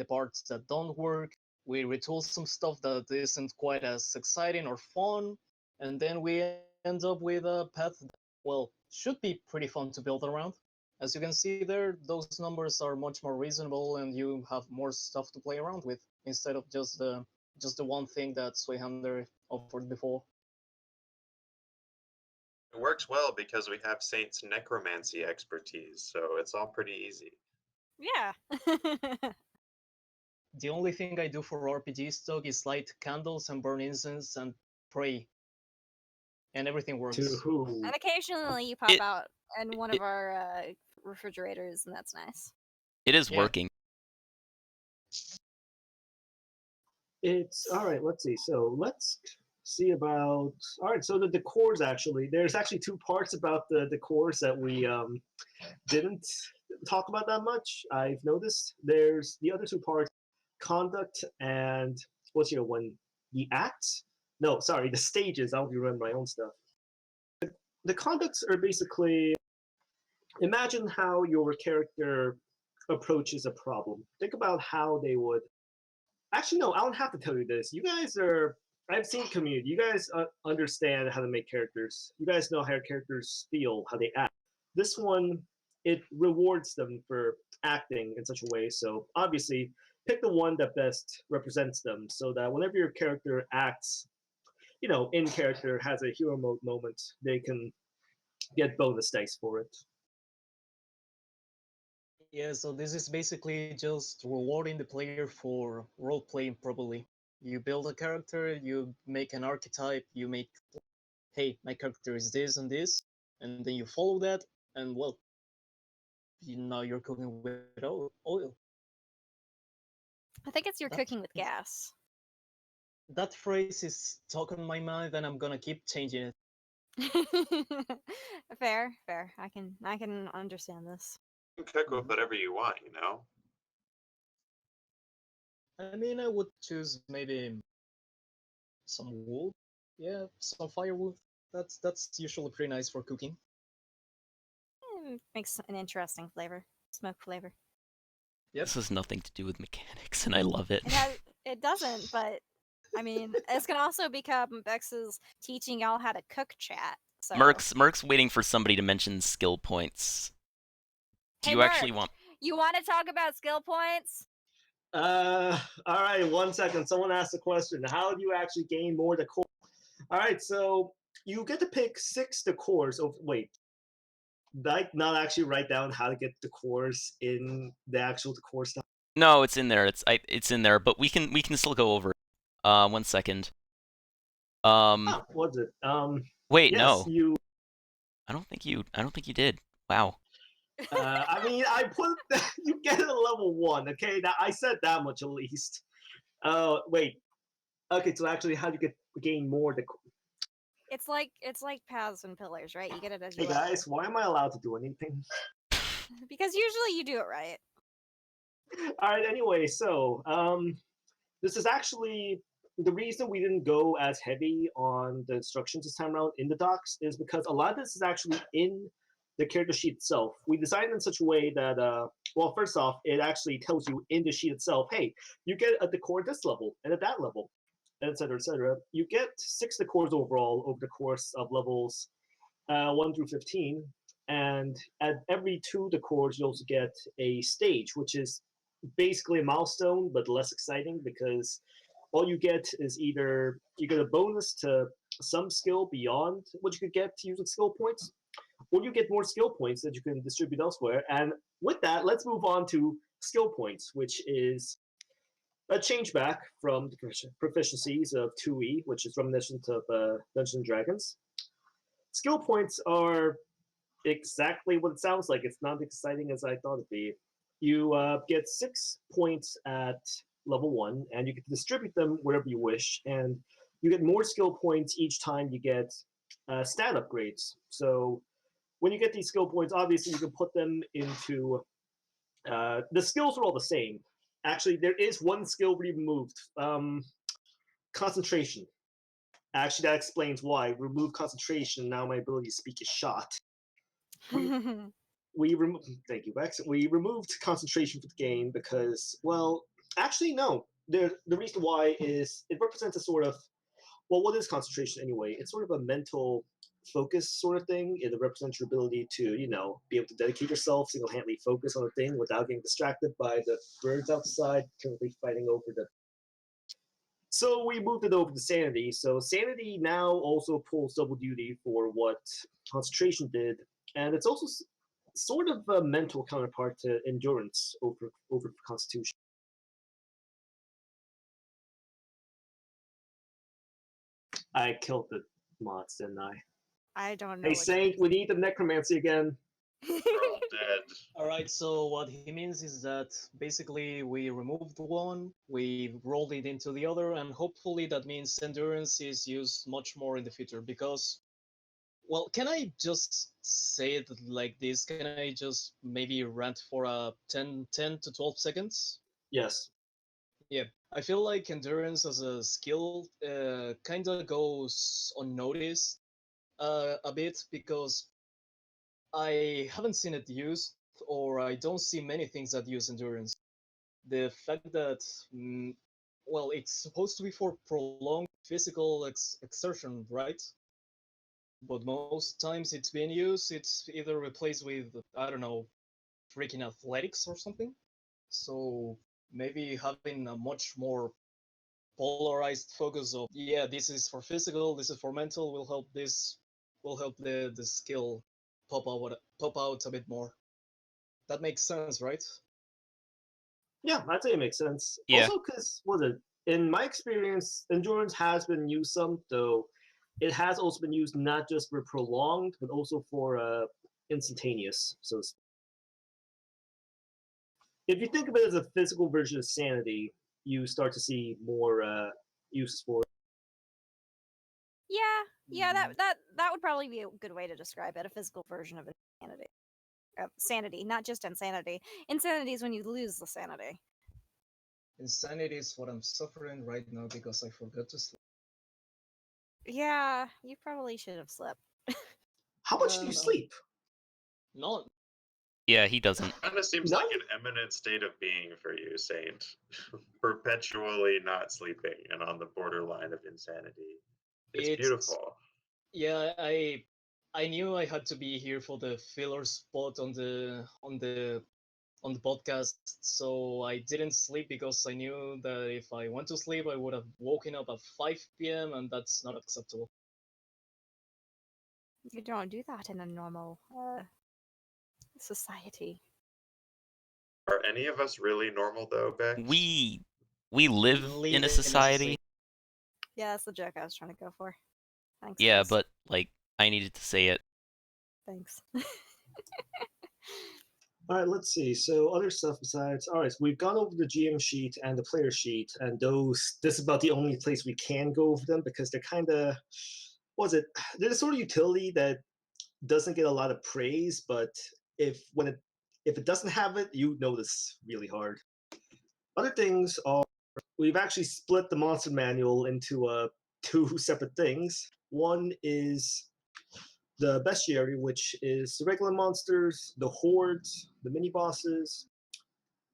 parts that don't work, we retool some stuff that isn't quite as exciting or fun, and then we end up with a path that, well, should be pretty fun to build around. As you can see there, those numbers are much more reasonable and you have more stuff to play around with instead of just the one thing that Swayhander offered before. It works well because we have Saint's necromancy expertise, so it's all pretty easy. Yeah. The only thing I do for RPGStuck is light candles and burn incense and pray, and everything works. To who? And occasionally you pop out in one of our refrigerators, and that's nice. It is Yeah. working. It's all right. Let's see. So let's see about. All right. So the decors actually, there's actually two parts about the decors that we didn't talk about that much. I've noticed. There's the other two parts: conduct and what's your one? The acts? No, sorry, the stages. I'll be running my own stuff. The conducts are basically imagine how your character approaches a problem. Think about how they would. Actually, no, I don't have to tell you this. You guys are. I've seen Community. You guys understand how to make characters. You guys know how characters feel, how they act. This one, it rewards them for acting in such a way. So obviously, pick the one that best represents them, so that whenever your character acts, in character, has a hero mode moment, they can get bonus dice for it. Yeah, so this is basically just rewarding the player for role playing properly. You build a character, you make an archetype, you make, hey, my character is this and this, and then you follow that, and well, now you're cooking with oil. I think it's you're cooking with gas. That phrase is stuck on my mind, and I'm gonna keep changing it. Fair. I can understand this. You can cook with whatever you want, you know? I mean, I would choose maybe some wood. Yeah, some firewood. That's usually pretty nice for cooking. Makes an interesting flavor, smoke flavor. Yep. This has nothing to do with mechanics, and I love it. It doesn't, but I mean, this can also become Bex's teaching y'all how to cook chat. So. Merc's waiting for somebody to mention skill points. Do Hey, you actually Merc, want? You want to talk about skill points? All right, 1 second. Someone asked a question. How do you actually gain more decor? All right, so you get to pick 6 decors. Oh, wait. Did I not actually write down how to get decors in the actual decor stuff? No, it's in there. It's in there, but we can still go over it. 1 second. Was it? Wait, yes, no. You. I don't think you did. Wow. I mean, I put you get it at level 1. Okay, now I said that much at least. Wait. Okay, so actually, how do you gain more decor? It's like paths and pillars, right? You get it as you Hey go. guys, why am I allowed to do anything? Because usually you do it right. All right. Anyway, so this is actually the reason we didn't go as heavy on the instructions this time around in the docs is because a lot of this is actually in the character sheet itself. We designed it in such a way that, well, first off, it actually tells you in the sheet itself, hey, you get a decor at this level and at that level, etc., etc. You get 6 decors overall over the course of levels 1 through 15. And at every 2 decors, you also get a stage, which is basically a milestone, but less exciting because all you get is either you get a bonus to some skill beyond what you could get using skill points, or you get more skill points that you can distribute elsewhere. And with that, let's move on to skill points, which is a change back from the proficiencies of 2E, which is reminiscent of Dungeons and Dragons. Skill points are exactly what it sounds like. It's not as exciting as I thought it'd be. You get 6 points at level 1, and you can distribute them wherever you wish, and you get more skill points each time you get stat upgrades. So when you get these skill points, obviously you can put them into the skills are all the same. Actually, there is one skill we removed, concentration. Actually, that explains why. Remove concentration, now my ability to speak is shot. We removed. Thank you, Bex. We removed concentration for the game because, well, actually, no. The reason why is it represents a sort of, well, what is concentration anyway? It's sort of a mental focus sort of thing. It represents your ability to, be able to dedicate yourself, single-handedly focus on a thing without getting distracted by the birds outside currently fighting over the. So we moved it over to sanity. So sanity now also pulls double duty for what concentration did, and it's also sort of a mental counterpart to endurance over constitution. I killed the mods, didn't I? I don't know. Hey, what Saint, we need the necromancy again. We're all dead. Alright, so what he means is that basically we removed one, we rolled it into the other, and hopefully that means endurance is used much more in the future because, well, can I just say it like this? Can I just maybe rant for 10 to 12 seconds? Yes. Yeah, I feel like endurance as a skill kind of goes unnoticed a bit because I haven't seen it used, or I don't see many things that use endurance. The fact that, well, it's supposed to be for prolonged physical exertion, right? But most times it's being used, it's either replaced with, I don't know, freaking athletics or something. So maybe having a much more polarized focus of, yeah, this is for physical, this is for mental, will help the skill pop out a bit more. That makes sense, right? Yeah, I'd say it makes sense. Yeah. Also, because, in my experience, endurance has been used some, though it has also been used not just for prolonged, but also for instantaneous. So if you think of it as a physical version of sanity, you start to see more uses for it. Yeah, that would probably be a good way to describe it. A physical version of insanity. Sanity, not just insanity. Insanity is when you lose the sanity. Insanity is what I'm suffering right now because I forgot to sleep. Yeah, you probably should have slept. How much do you sleep? None. Yeah, he doesn't. Kind of seems No? like an eminent state of being for you, Saint. Perpetually not sleeping and on the borderline of insanity. It's beautiful. Yeah, I knew I had to be here for the filler spot on the podcast, so I didn't sleep because I knew that if I went to sleep, I would have woken up at 5 p.m. and that's not acceptable. You don't do that in a normal society. Are any of us really normal though, Bex? We live Live in a society. Yeah, that's the joke I was trying to go for. Thanks. Yeah, guys. but like I needed to say it. Thanks. All right, let's see. So other stuff besides. All right, so we've gone over the GM sheet and the player sheet, and those. This is about the only place we can go over them because they're kind of. Was it? They're the sort of utility that doesn't get a lot of praise, but if it doesn't have it, you notice really hard. Other things are we've actually split the monster manual into two separate things. One is the bestiary, which is the regular monsters, the hordes, the mini bosses,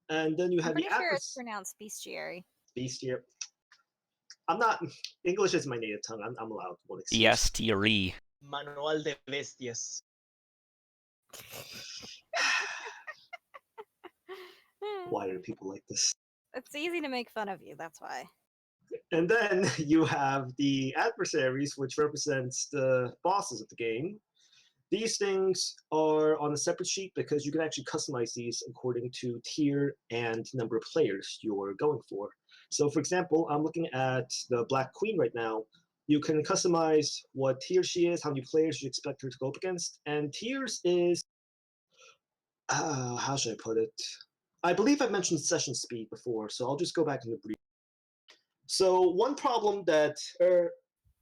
and then you I'm have pretty the sure it's pronounced bestiary. bestiary. I'm not English is my native tongue. I'm allowed one excuse. Bestiary. Manual de Bestias. Why are people like this? It's easy to make fun of you, that's why. And then you have the adversaries, which represents the bosses of the game. These things are on a separate sheet because you can actually customize these according to tier and number of players you're going for. So, for example, I'm looking at the Black Queen right now. You can customize what tier she is, how many players you expect her to go up against, and tiers is how should I put it? I believe I mentioned session speed before, so I'll just go back in the brief. So one problem that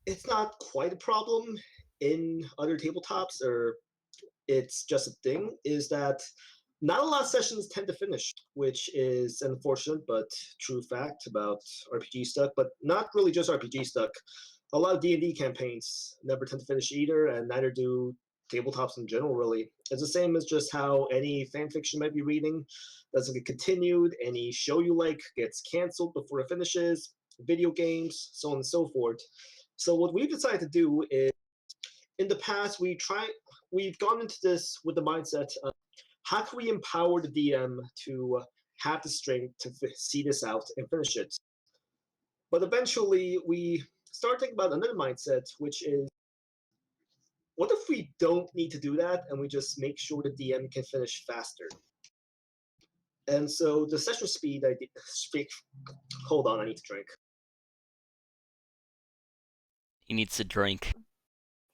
it's not quite a problem in other tabletops, or it's just a thing, is that not a lot of sessions tend to finish, which is an unfortunate but true fact about RPGStuck, but not really just RPGStuck. A lot of D&D campaigns never tend to finish either, and neither do tabletops in general, really. It's the same as just how any fan fiction might be reading doesn't get continued, any show you like gets canceled before it finishes, video games, so on and so forth. So what we've decided to do is, in the past, we've gone into this with the mindset of how can we empower the DM to have the strength to see this out and finish it. But eventually, we start thinking about another mindset, which is, what if we don't need to do that and we just make sure the DM can finish faster? And so the session speed, hold on, I need to drink. He needs to drink.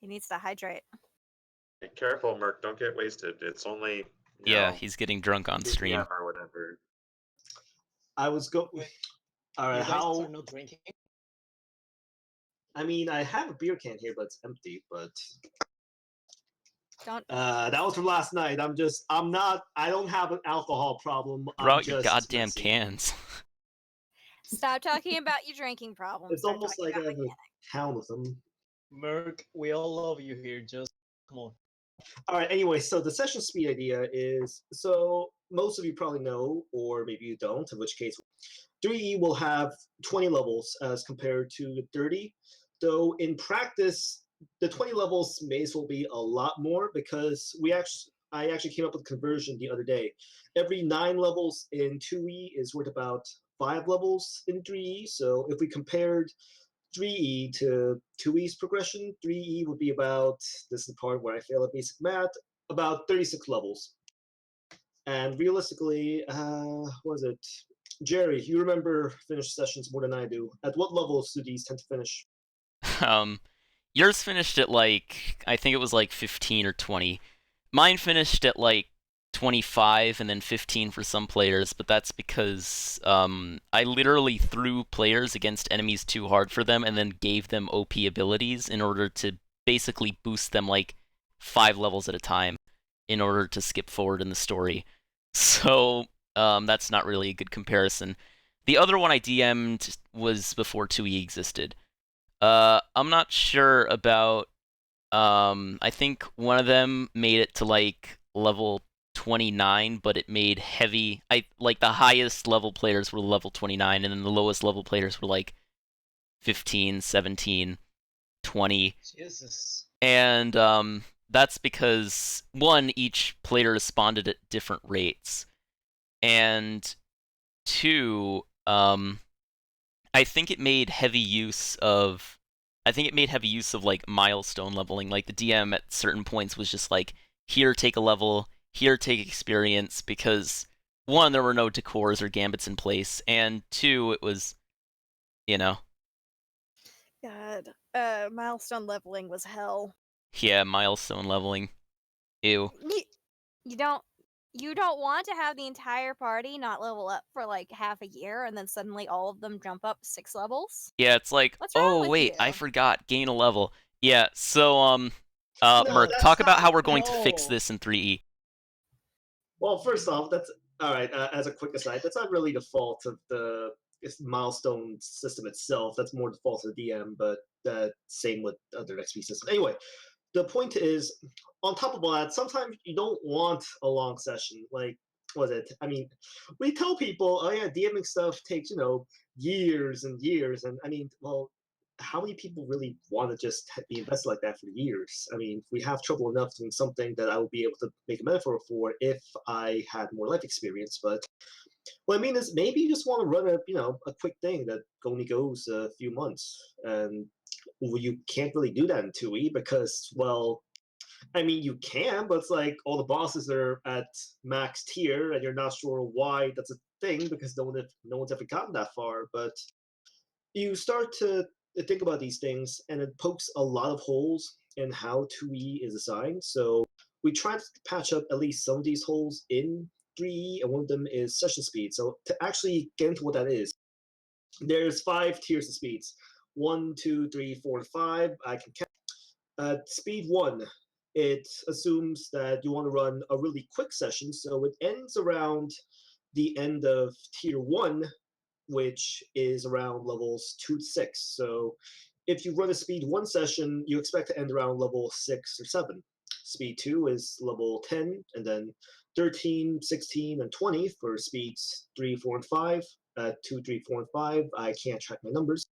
He needs to hydrate. Be careful, Merc. Don't get wasted. It's only Yeah, he's getting drunk on 2 stream. PM or whatever. I was go. Wait, All right, you guys how? are not drinking? I mean, I have a beer can here, but it's empty. But Don't that was from last night. I don't have an alcohol problem. Throw I'm out your just goddamn messy. cans. stop talking about your drinking problems. It's Start almost talking like I about have a town with them. Merc, we all love you here. Just come on. All right. Anyway, so the session speed idea is, so most of you probably know, or maybe you don't. In which case, 3E will have 20 levels as compared to 30. Though in practice, the 20 levels may as well be a lot more because I actually came up with a conversion the other day. Every 9 levels in 2E is worth about 5 levels in 3E. So if we compared 3E to 2E's progression, 3E would be about, this is the part where I fail at basic math, about 36 levels. And realistically, what is it? Jerry, you remember finished sessions more than I do. At what levels do these tend to finish? Yours finished at I think it was 15 or 20. Mine finished at 25 and then 15 for some players, but that's because I literally threw players against enemies too hard for them and then gave them OP abilities in order to basically boost them 5 levels at a time in order to skip forward in the story. So that's not really a good comparison. The other one I DM'd was before 2E existed. I'm not sure about. I think one of them made it to level 29, but it made heavy. The highest level players were level 29, and then the lowest level players were 15, 17, 20. Jesus. And that's because one, each player responded at different rates, and two, I think it made heavy use of milestone leveling. The DM at certain points was just here, take a level, here, take experience, because one, there were no decors or gambits in place, and two, it was, God, milestone leveling was hell. yeah, milestone leveling. Ew. You don't You don't want to have the entire party not level up for like half a year and then suddenly all of them jump up 6 levels. Yeah, it's like, What's wrong oh with wait, you? I forgot, gain a level. Yeah, so No, Merc, that's talk about not- how we're going to fix no. this in 3E. Well, first off, that's all right. As a quick aside, that's not really the fault of the milestone system itself. That's more the fault of the DM, but same with other XP systems. Anyway, the point is, on top of all that, sometimes you don't want a long session. Like, was it? I mean, we tell people, oh yeah, DMing stuff takes years and years, and I mean, well, how many people really want to just be invested like that for years? I mean, we have trouble enough doing something that I would be able to make a metaphor for if I had more life experience. But what I mean is, maybe you just want to run a quick thing that only goes a few months, and you can't really do that in 2E because, well, I mean, you can, but it's like all the bosses are at max tier, and you're not sure why that's a thing because no one's ever gotten that far. But you start to think about these things, and it pokes a lot of holes in how 2E is designed. So we try to patch up at least some of these holes in 3E, and one of them is session speed. So to actually get into what that is, there's 5 tiers of speeds: 1, 2, 3, 4, 5. I can count. Speed 1, it assumes that you want to run a really quick session, so it ends around the end of tier 1, which is around levels 2 to 6. So if you run a speed 1 session, you expect to end around level 6 or 7. Speed 2 is level 10, and then 13, 16, and 20 for speeds 3, 4, and 5. 2, 3, 4, and 5, I can't track my numbers.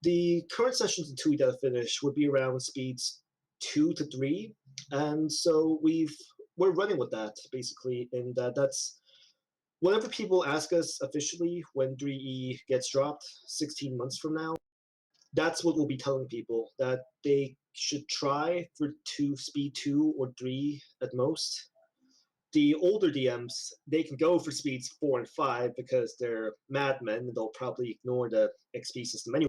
The current sessions in 2E that I finish would be around speeds 2 to 3, and so we're running with that basically, and that's whenever people ask us officially when 3E gets dropped 16 months from now, that's what we'll be telling people, that they should try for speed 2 or 3 at most. The older DMs, they can go for speeds 4 and 5 because they're madmen and they'll probably ignore the XP system anyway.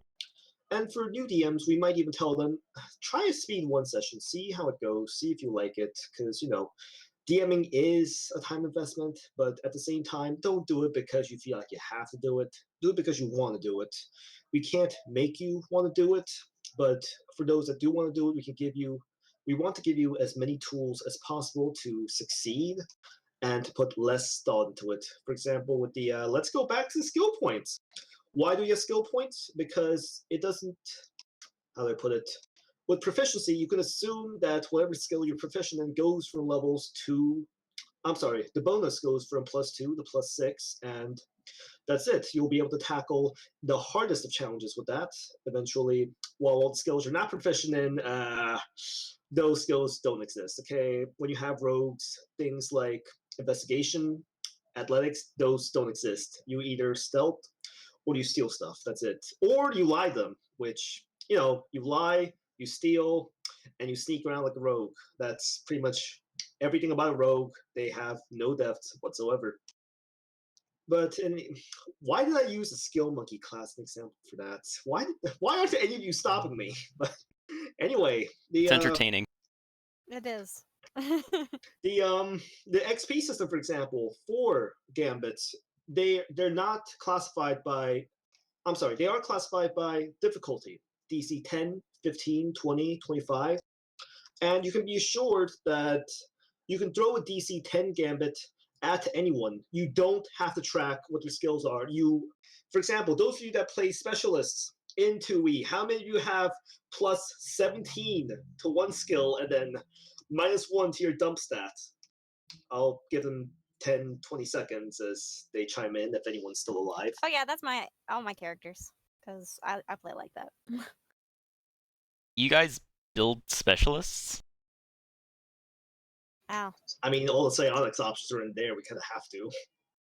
And for new DMs, we might even tell them, try a speed 1 session, see how it goes, see if you like it, because, DMing is a time investment, but at the same time, don't do it because you feel like you have to do it. Do it because you want to do it. We can't make you want to do it, but for those that do want to do it, we want to give you as many tools as possible to succeed and to put less thought into it. For example, with the let's go back to the skill points. Why do you have skill points? Because it doesn't, how do I put it? With proficiency, you can assume that whatever skill you're proficient in goes from levels the bonus goes from +2 to +6, and that's it. You'll be able to tackle the hardest of challenges with that. Eventually, while all the skills you're not proficient in, those skills don't exist. Okay, when you have rogues, things like investigation, athletics, those don't exist. You either stealth or you steal stuff. That's it. Or you lie them, which, you lie, you steal, and you sneak around like a rogue. That's pretty much everything about a rogue. They have no depth whatsoever. But why did I use the skill monkey class as an example for that? Why aren't any of you stopping me? But anyway, It's entertaining. It is. the XP system, for example, for gambits, they're not classified by. I'm sorry, they are classified by difficulty: DC 10, 15, 20, 25. And you can be assured that you can throw a DC 10 gambit at anyone. You don't have to track what their skills are. For example, those of you that play specialists in 2E, how many of you have +17 to one skill and then -1 to your dump stat? I'll give them 10, 20 seconds as they chime in if anyone's still alive. Oh yeah, that's all my characters, because I play like that. You guys build specialists? Ow. I mean, all the psionics options are in there. We kind of have to.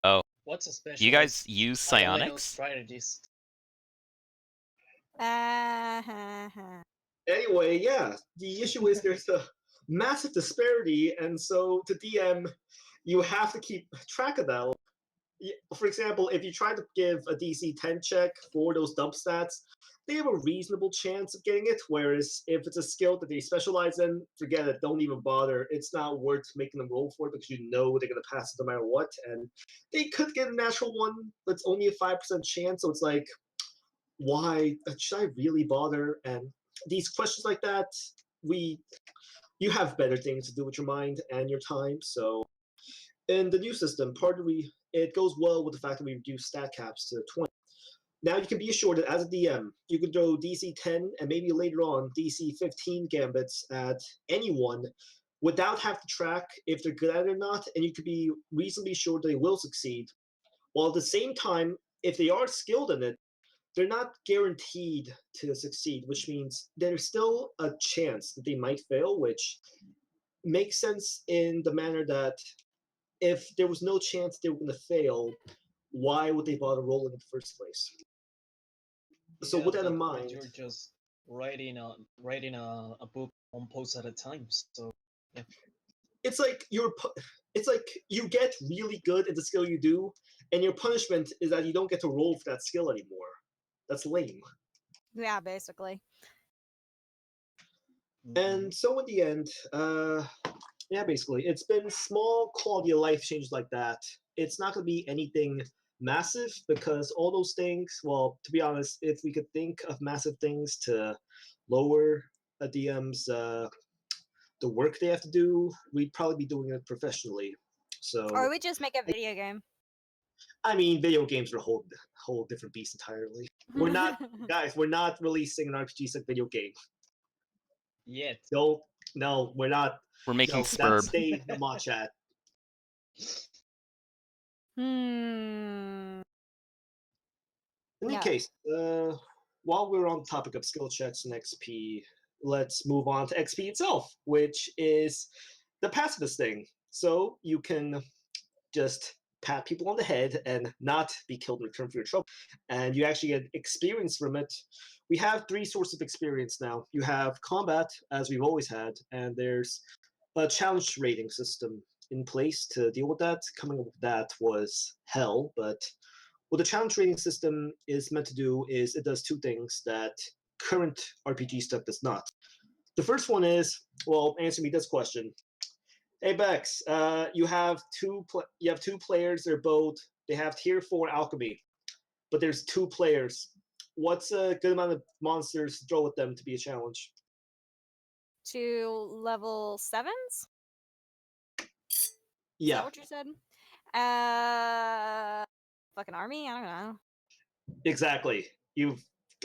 Oh. What's a special? You guys use I only know psionics? strategist. Anyway, yeah, the issue is there's a massive disparity, and so to DM, you have to keep track of that. for example, if you try to give a DC 10 check for those dump stats, they have a reasonable chance of getting it. Whereas if it's a skill that they specialize in, forget it. Don't even bother. It's not worth making them roll for it because you know they're gonna pass it no matter what. And they could get a natural one, but it's only a 5% chance. So it's like, why should I really bother? And these questions like that, you have better things to do with your mind and your time. So in the new system, it goes well with the fact that we reduce stat caps to 20. Now you can be assured that as a DM, you can throw DC 10 and maybe later on DC 15 gambits at anyone without having to track if they're good at it or not, and you can be reasonably sure they will succeed. While at the same time, if they are skilled in it, they're not guaranteed to succeed, which means there's still a chance that they might fail, which makes sense in the manner that if there was no chance they were going to fail, why would they bother rolling in the first place? So Yeah, with that in but mind, you're just writing a book one post at a time. So yeah. it's like you get really good at the skill you do, and your punishment is that you don't get to roll for that skill anymore. That's lame. Yeah, basically. And so in the end, yeah, basically, it's been small quality of life changes like that. It's not going to be anything massive because all those things, well, to be honest, if we could think of massive things to lower a DM's the work they have to do, we'd probably be doing it professionally. So, Or we just make a video game. I mean, video games are a whole different beast entirely. We're not, guys, we're not releasing an RPGStuck video game. Yet. No, we're not. We're making No, Sburb. that stayed in the mod chat. Hmm. In any Yeah. case, while we're on the topic of skill checks and XP, let's move on to XP itself, which is the pacifist thing. So you can just pat people on the head and not be killed in return for your trouble. And you actually get experience from it. We have 3 sources of experience now. You have combat, as we've always had, and there's a challenge rating system in place to deal with that. Coming up with that was hell, but what the challenge rating system is meant to do is it does 2 things that current RPGStuck does not. The first one is, well, answer me this question. Hey Bex, you have two players. They have tier 4 alchemy, but there's 2 players. What's a good amount of monsters to throw at them to be a challenge? To level 7s? Is Yeah, that what you said? Fucking army? I don't know. exactly.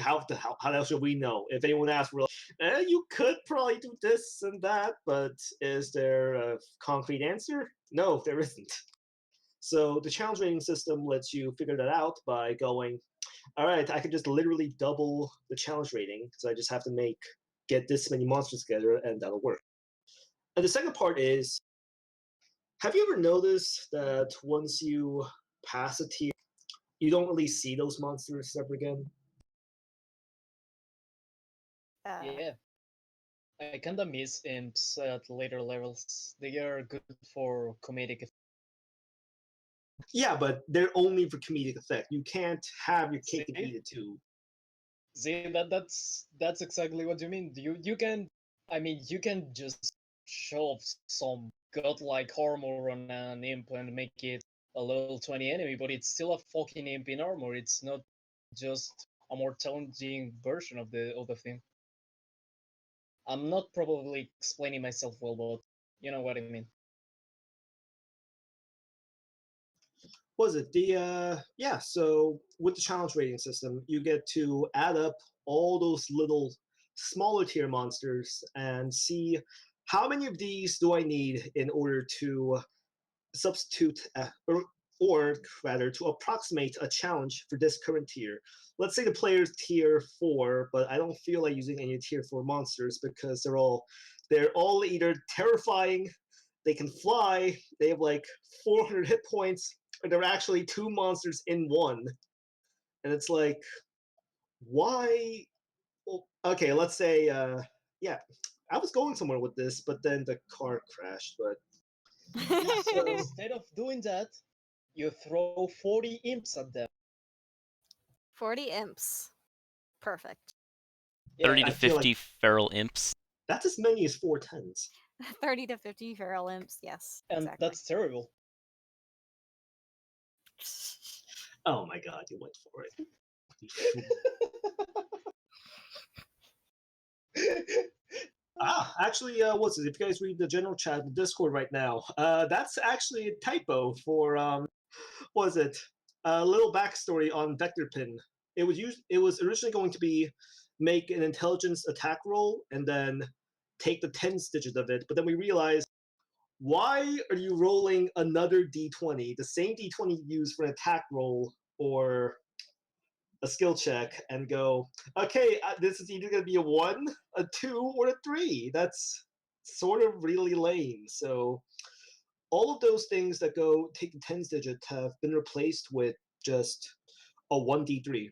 How else should we know? If anyone asks, we're like, you could probably do this and that, but is there a concrete answer? No, there isn't. So the challenge rating system lets you figure that out by going, all right, I can just literally double the challenge rating, so I just have to get this many monsters together, and that'll work. And the second part is, have you ever noticed that once you pass a tier, you don't really see those monsters ever again? Yeah. I kinda miss imps at later levels. They are good for comedic effect. Yeah, but they're only for comedic effect. You can't have your cake and See? eat it too. See, that's exactly what you mean. You can, I mean, you can just shove some godlike armor on an imp and make it a level 20 enemy, but it's still a fucking imp in armor. It's not just a more challenging version of the thing. I'm not probably explaining myself well, but you know what I mean. Was it the yeah, so with the challenge rating system, you get to add up all those little smaller tier monsters and see how many of these do I need in order to substitute or rather to approximate a challenge for this current tier. Let's say the player's tier 4, but I don't feel like using any tier 4 monsters because they're all either terrifying, they can fly, they have like 400 hit points, or they're actually 2 monsters in one. And it's like, why? Well, okay, let's say, yeah, I was going somewhere with this, but then the car crashed. But So so instead of doing that, You throw 40 imps at them. 40 imps. Perfect. 30 Yeah, to I feel 50 like- feral imps. That's as many as 4 tens. 30 to 50 feral imps. Yes, and exactly. that's terrible. Oh my god, you went for it. You fool. Actually, what's this? If you guys read the general chat, the Discord right now, that's actually a typo for what is it? A little backstory on vector pin. It was originally going to be make an intelligence attack roll and then take the tens digit of it, but then we realized, why are you rolling another d20, the same d20 you use for an attack roll or a skill check, and go, okay, this is either going to be a 1, a 2, or a 3. That's sort of really lame. So all of those things that go take the tens digit have been replaced with just a 1d3.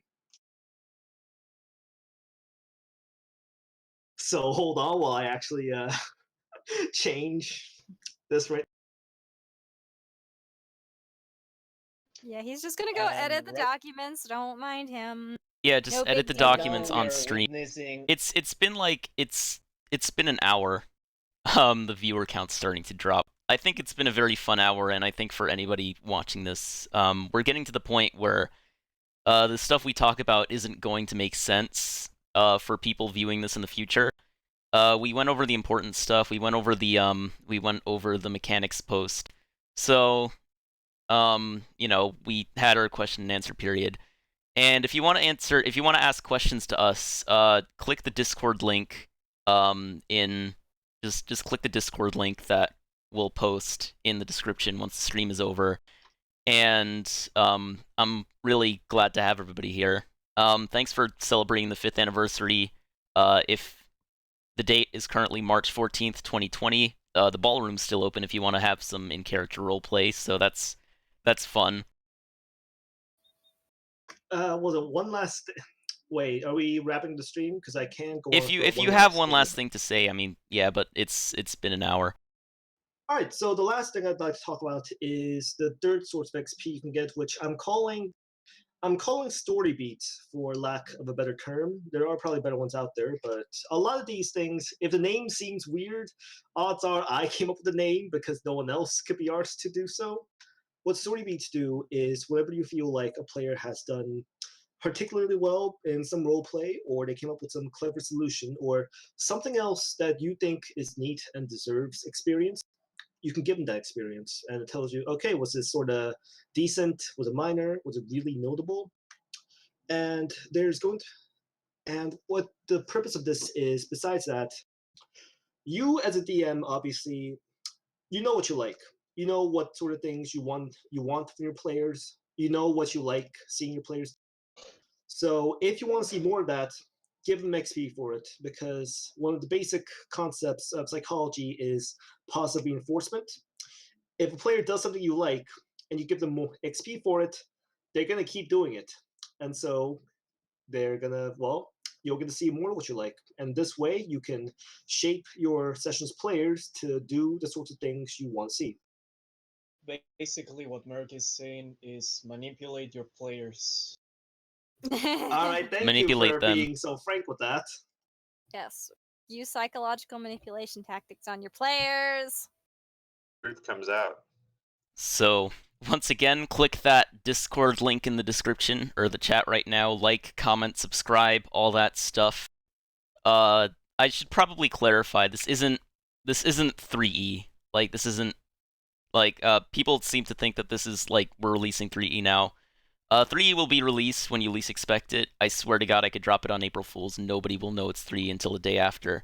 So hold on while I actually change this right. Yeah, he's just gonna go edit the Right. documents. Don't mind him. Yeah, just No edit big the deal. documents Now we on are stream. witnessing- It's been an hour. The viewer count's starting to drop. I think it's been a very fun hour, and I think for anybody watching this, we're getting to the point where the stuff we talk about isn't going to make sense for people viewing this in the future. We went over the important stuff. We went over the mechanics post. So, we had our question and answer period. And if you want to ask questions to us, click the Discord link. Just click the Discord link that we'll post in the description once the stream is over. And I'm really glad to have everybody here. Thanks for celebrating the 5th anniversary. If the date is currently March 14th, 2020, the ballroom's still open if you want to have some in-character roleplay. So that's fun. Was it one last? Wait, are we wrapping the stream? Because I can go. If you have one last thing to say, I mean, yeah, but it's been an hour. All right, so the last thing I'd like to talk about is the third source of XP you can get, which I'm calling story beats for lack of a better term. There are probably better ones out there, but a lot of these things, if the name seems weird, odds are I came up with the name because no one else could be arsed to do so. What story beats do is whenever you feel like a player has done particularly well in some role play, or they came up with some clever solution, or something else that you think is neat and deserves experience, you can give them that experience, and it tells you, okay, was this sort of decent? Was it minor? Was it really notable? And and what the purpose of this is, besides that, you as a DM, obviously, you know what you like. You know what sort of things you want from your players. You know what you like seeing your players. So if you want to see more of that, give them XP for it, because one of the basic concepts of psychology is positive reinforcement. If a player does something you like and you give them more XP for it, they're gonna keep doing it, and so they're gonna you're gonna see more of what you like, and this way you can shape your session's players to do the sorts of things you want to see. Basically, what Merrick is saying is manipulate your players. All right, thank Manipulate you for them. being so frank with that. Yes. Use psychological manipulation tactics on your players. Truth comes out. So, once again, click that Discord link in the description or the chat right now. Like, comment, subscribe, all that stuff. I should probably clarify, this isn't 3E. Like, this isn't like people seem to think that this is like we're releasing 3E now. 3E will be released when you least expect it. I swear to God, I could drop it on April Fools and nobody will know it's 3E until the day after.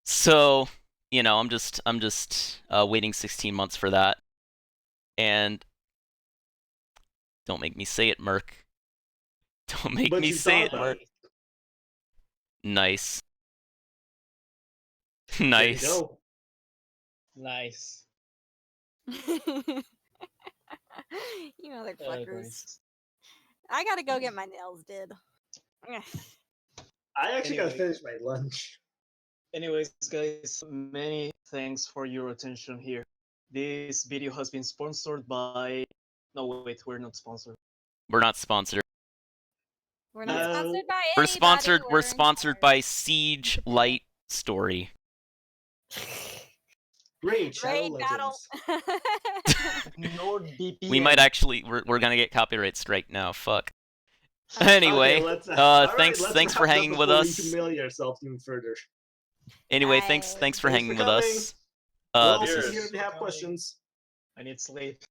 So, I'm just waiting 16 months for that. And don't make me say it, Merc. Don't make But me you say it, thought Merc. that. Nice. There you Nice. go. Nice. You motherfuckers. Nice. I gotta go get my nails did. I actually gotta Anyway. finish my lunch. Anyways, guys, many thanks for your attention here. This video has been sponsored by No, wait, we're not sponsored. We're not sponsored. We're not No. sponsored by We're anybody. sponsored. We're in sponsored charge. by Siege Light Story. Great Shadow Raid battle. Legends. NordVPN. We might actually. We're gonna get copyright strike now. Fuck. Okay, Anyway, let's, all right, thanks let's for wrap it up hanging with before we us. humiliate ourselves even further. Anyway, Bye. thanks for Thanks hanging for with coming. us. We'll all This see is. you here if you have Coming. questions. I need sleep.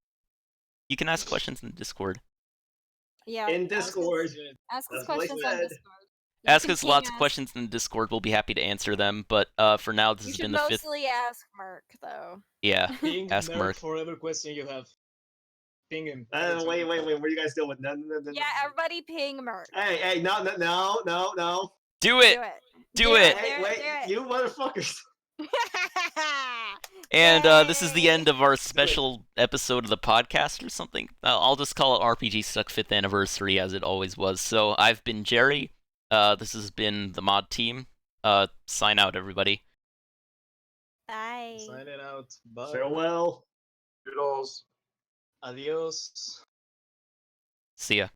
You can ask questions in Discord. Yeah. In ask us- Discord. Ask us That's what I questions on said. Discord. You Ask can us ping lots of us. questions in Discord. We'll be happy to answer them. But for now, this You has should been the fifth. mostly ask Merc though. Yeah. Ping Ask Merc Merc. for every question you have. Ping him. Wait, what are you guys doing? No. Yeah, everybody ping Merc. Hey, no. Do it. Do it. Do it. Hey, wait, Do it. you motherfuckers. And this is the end of our special episode of the podcast or something. I'll just call it RPGStuck 5th anniversary as it always was. So I've been Jerry. This has been the mod team. Sign out, everybody. Bye. Sign it out. Bye. Farewell. Doodles. Adios. See ya.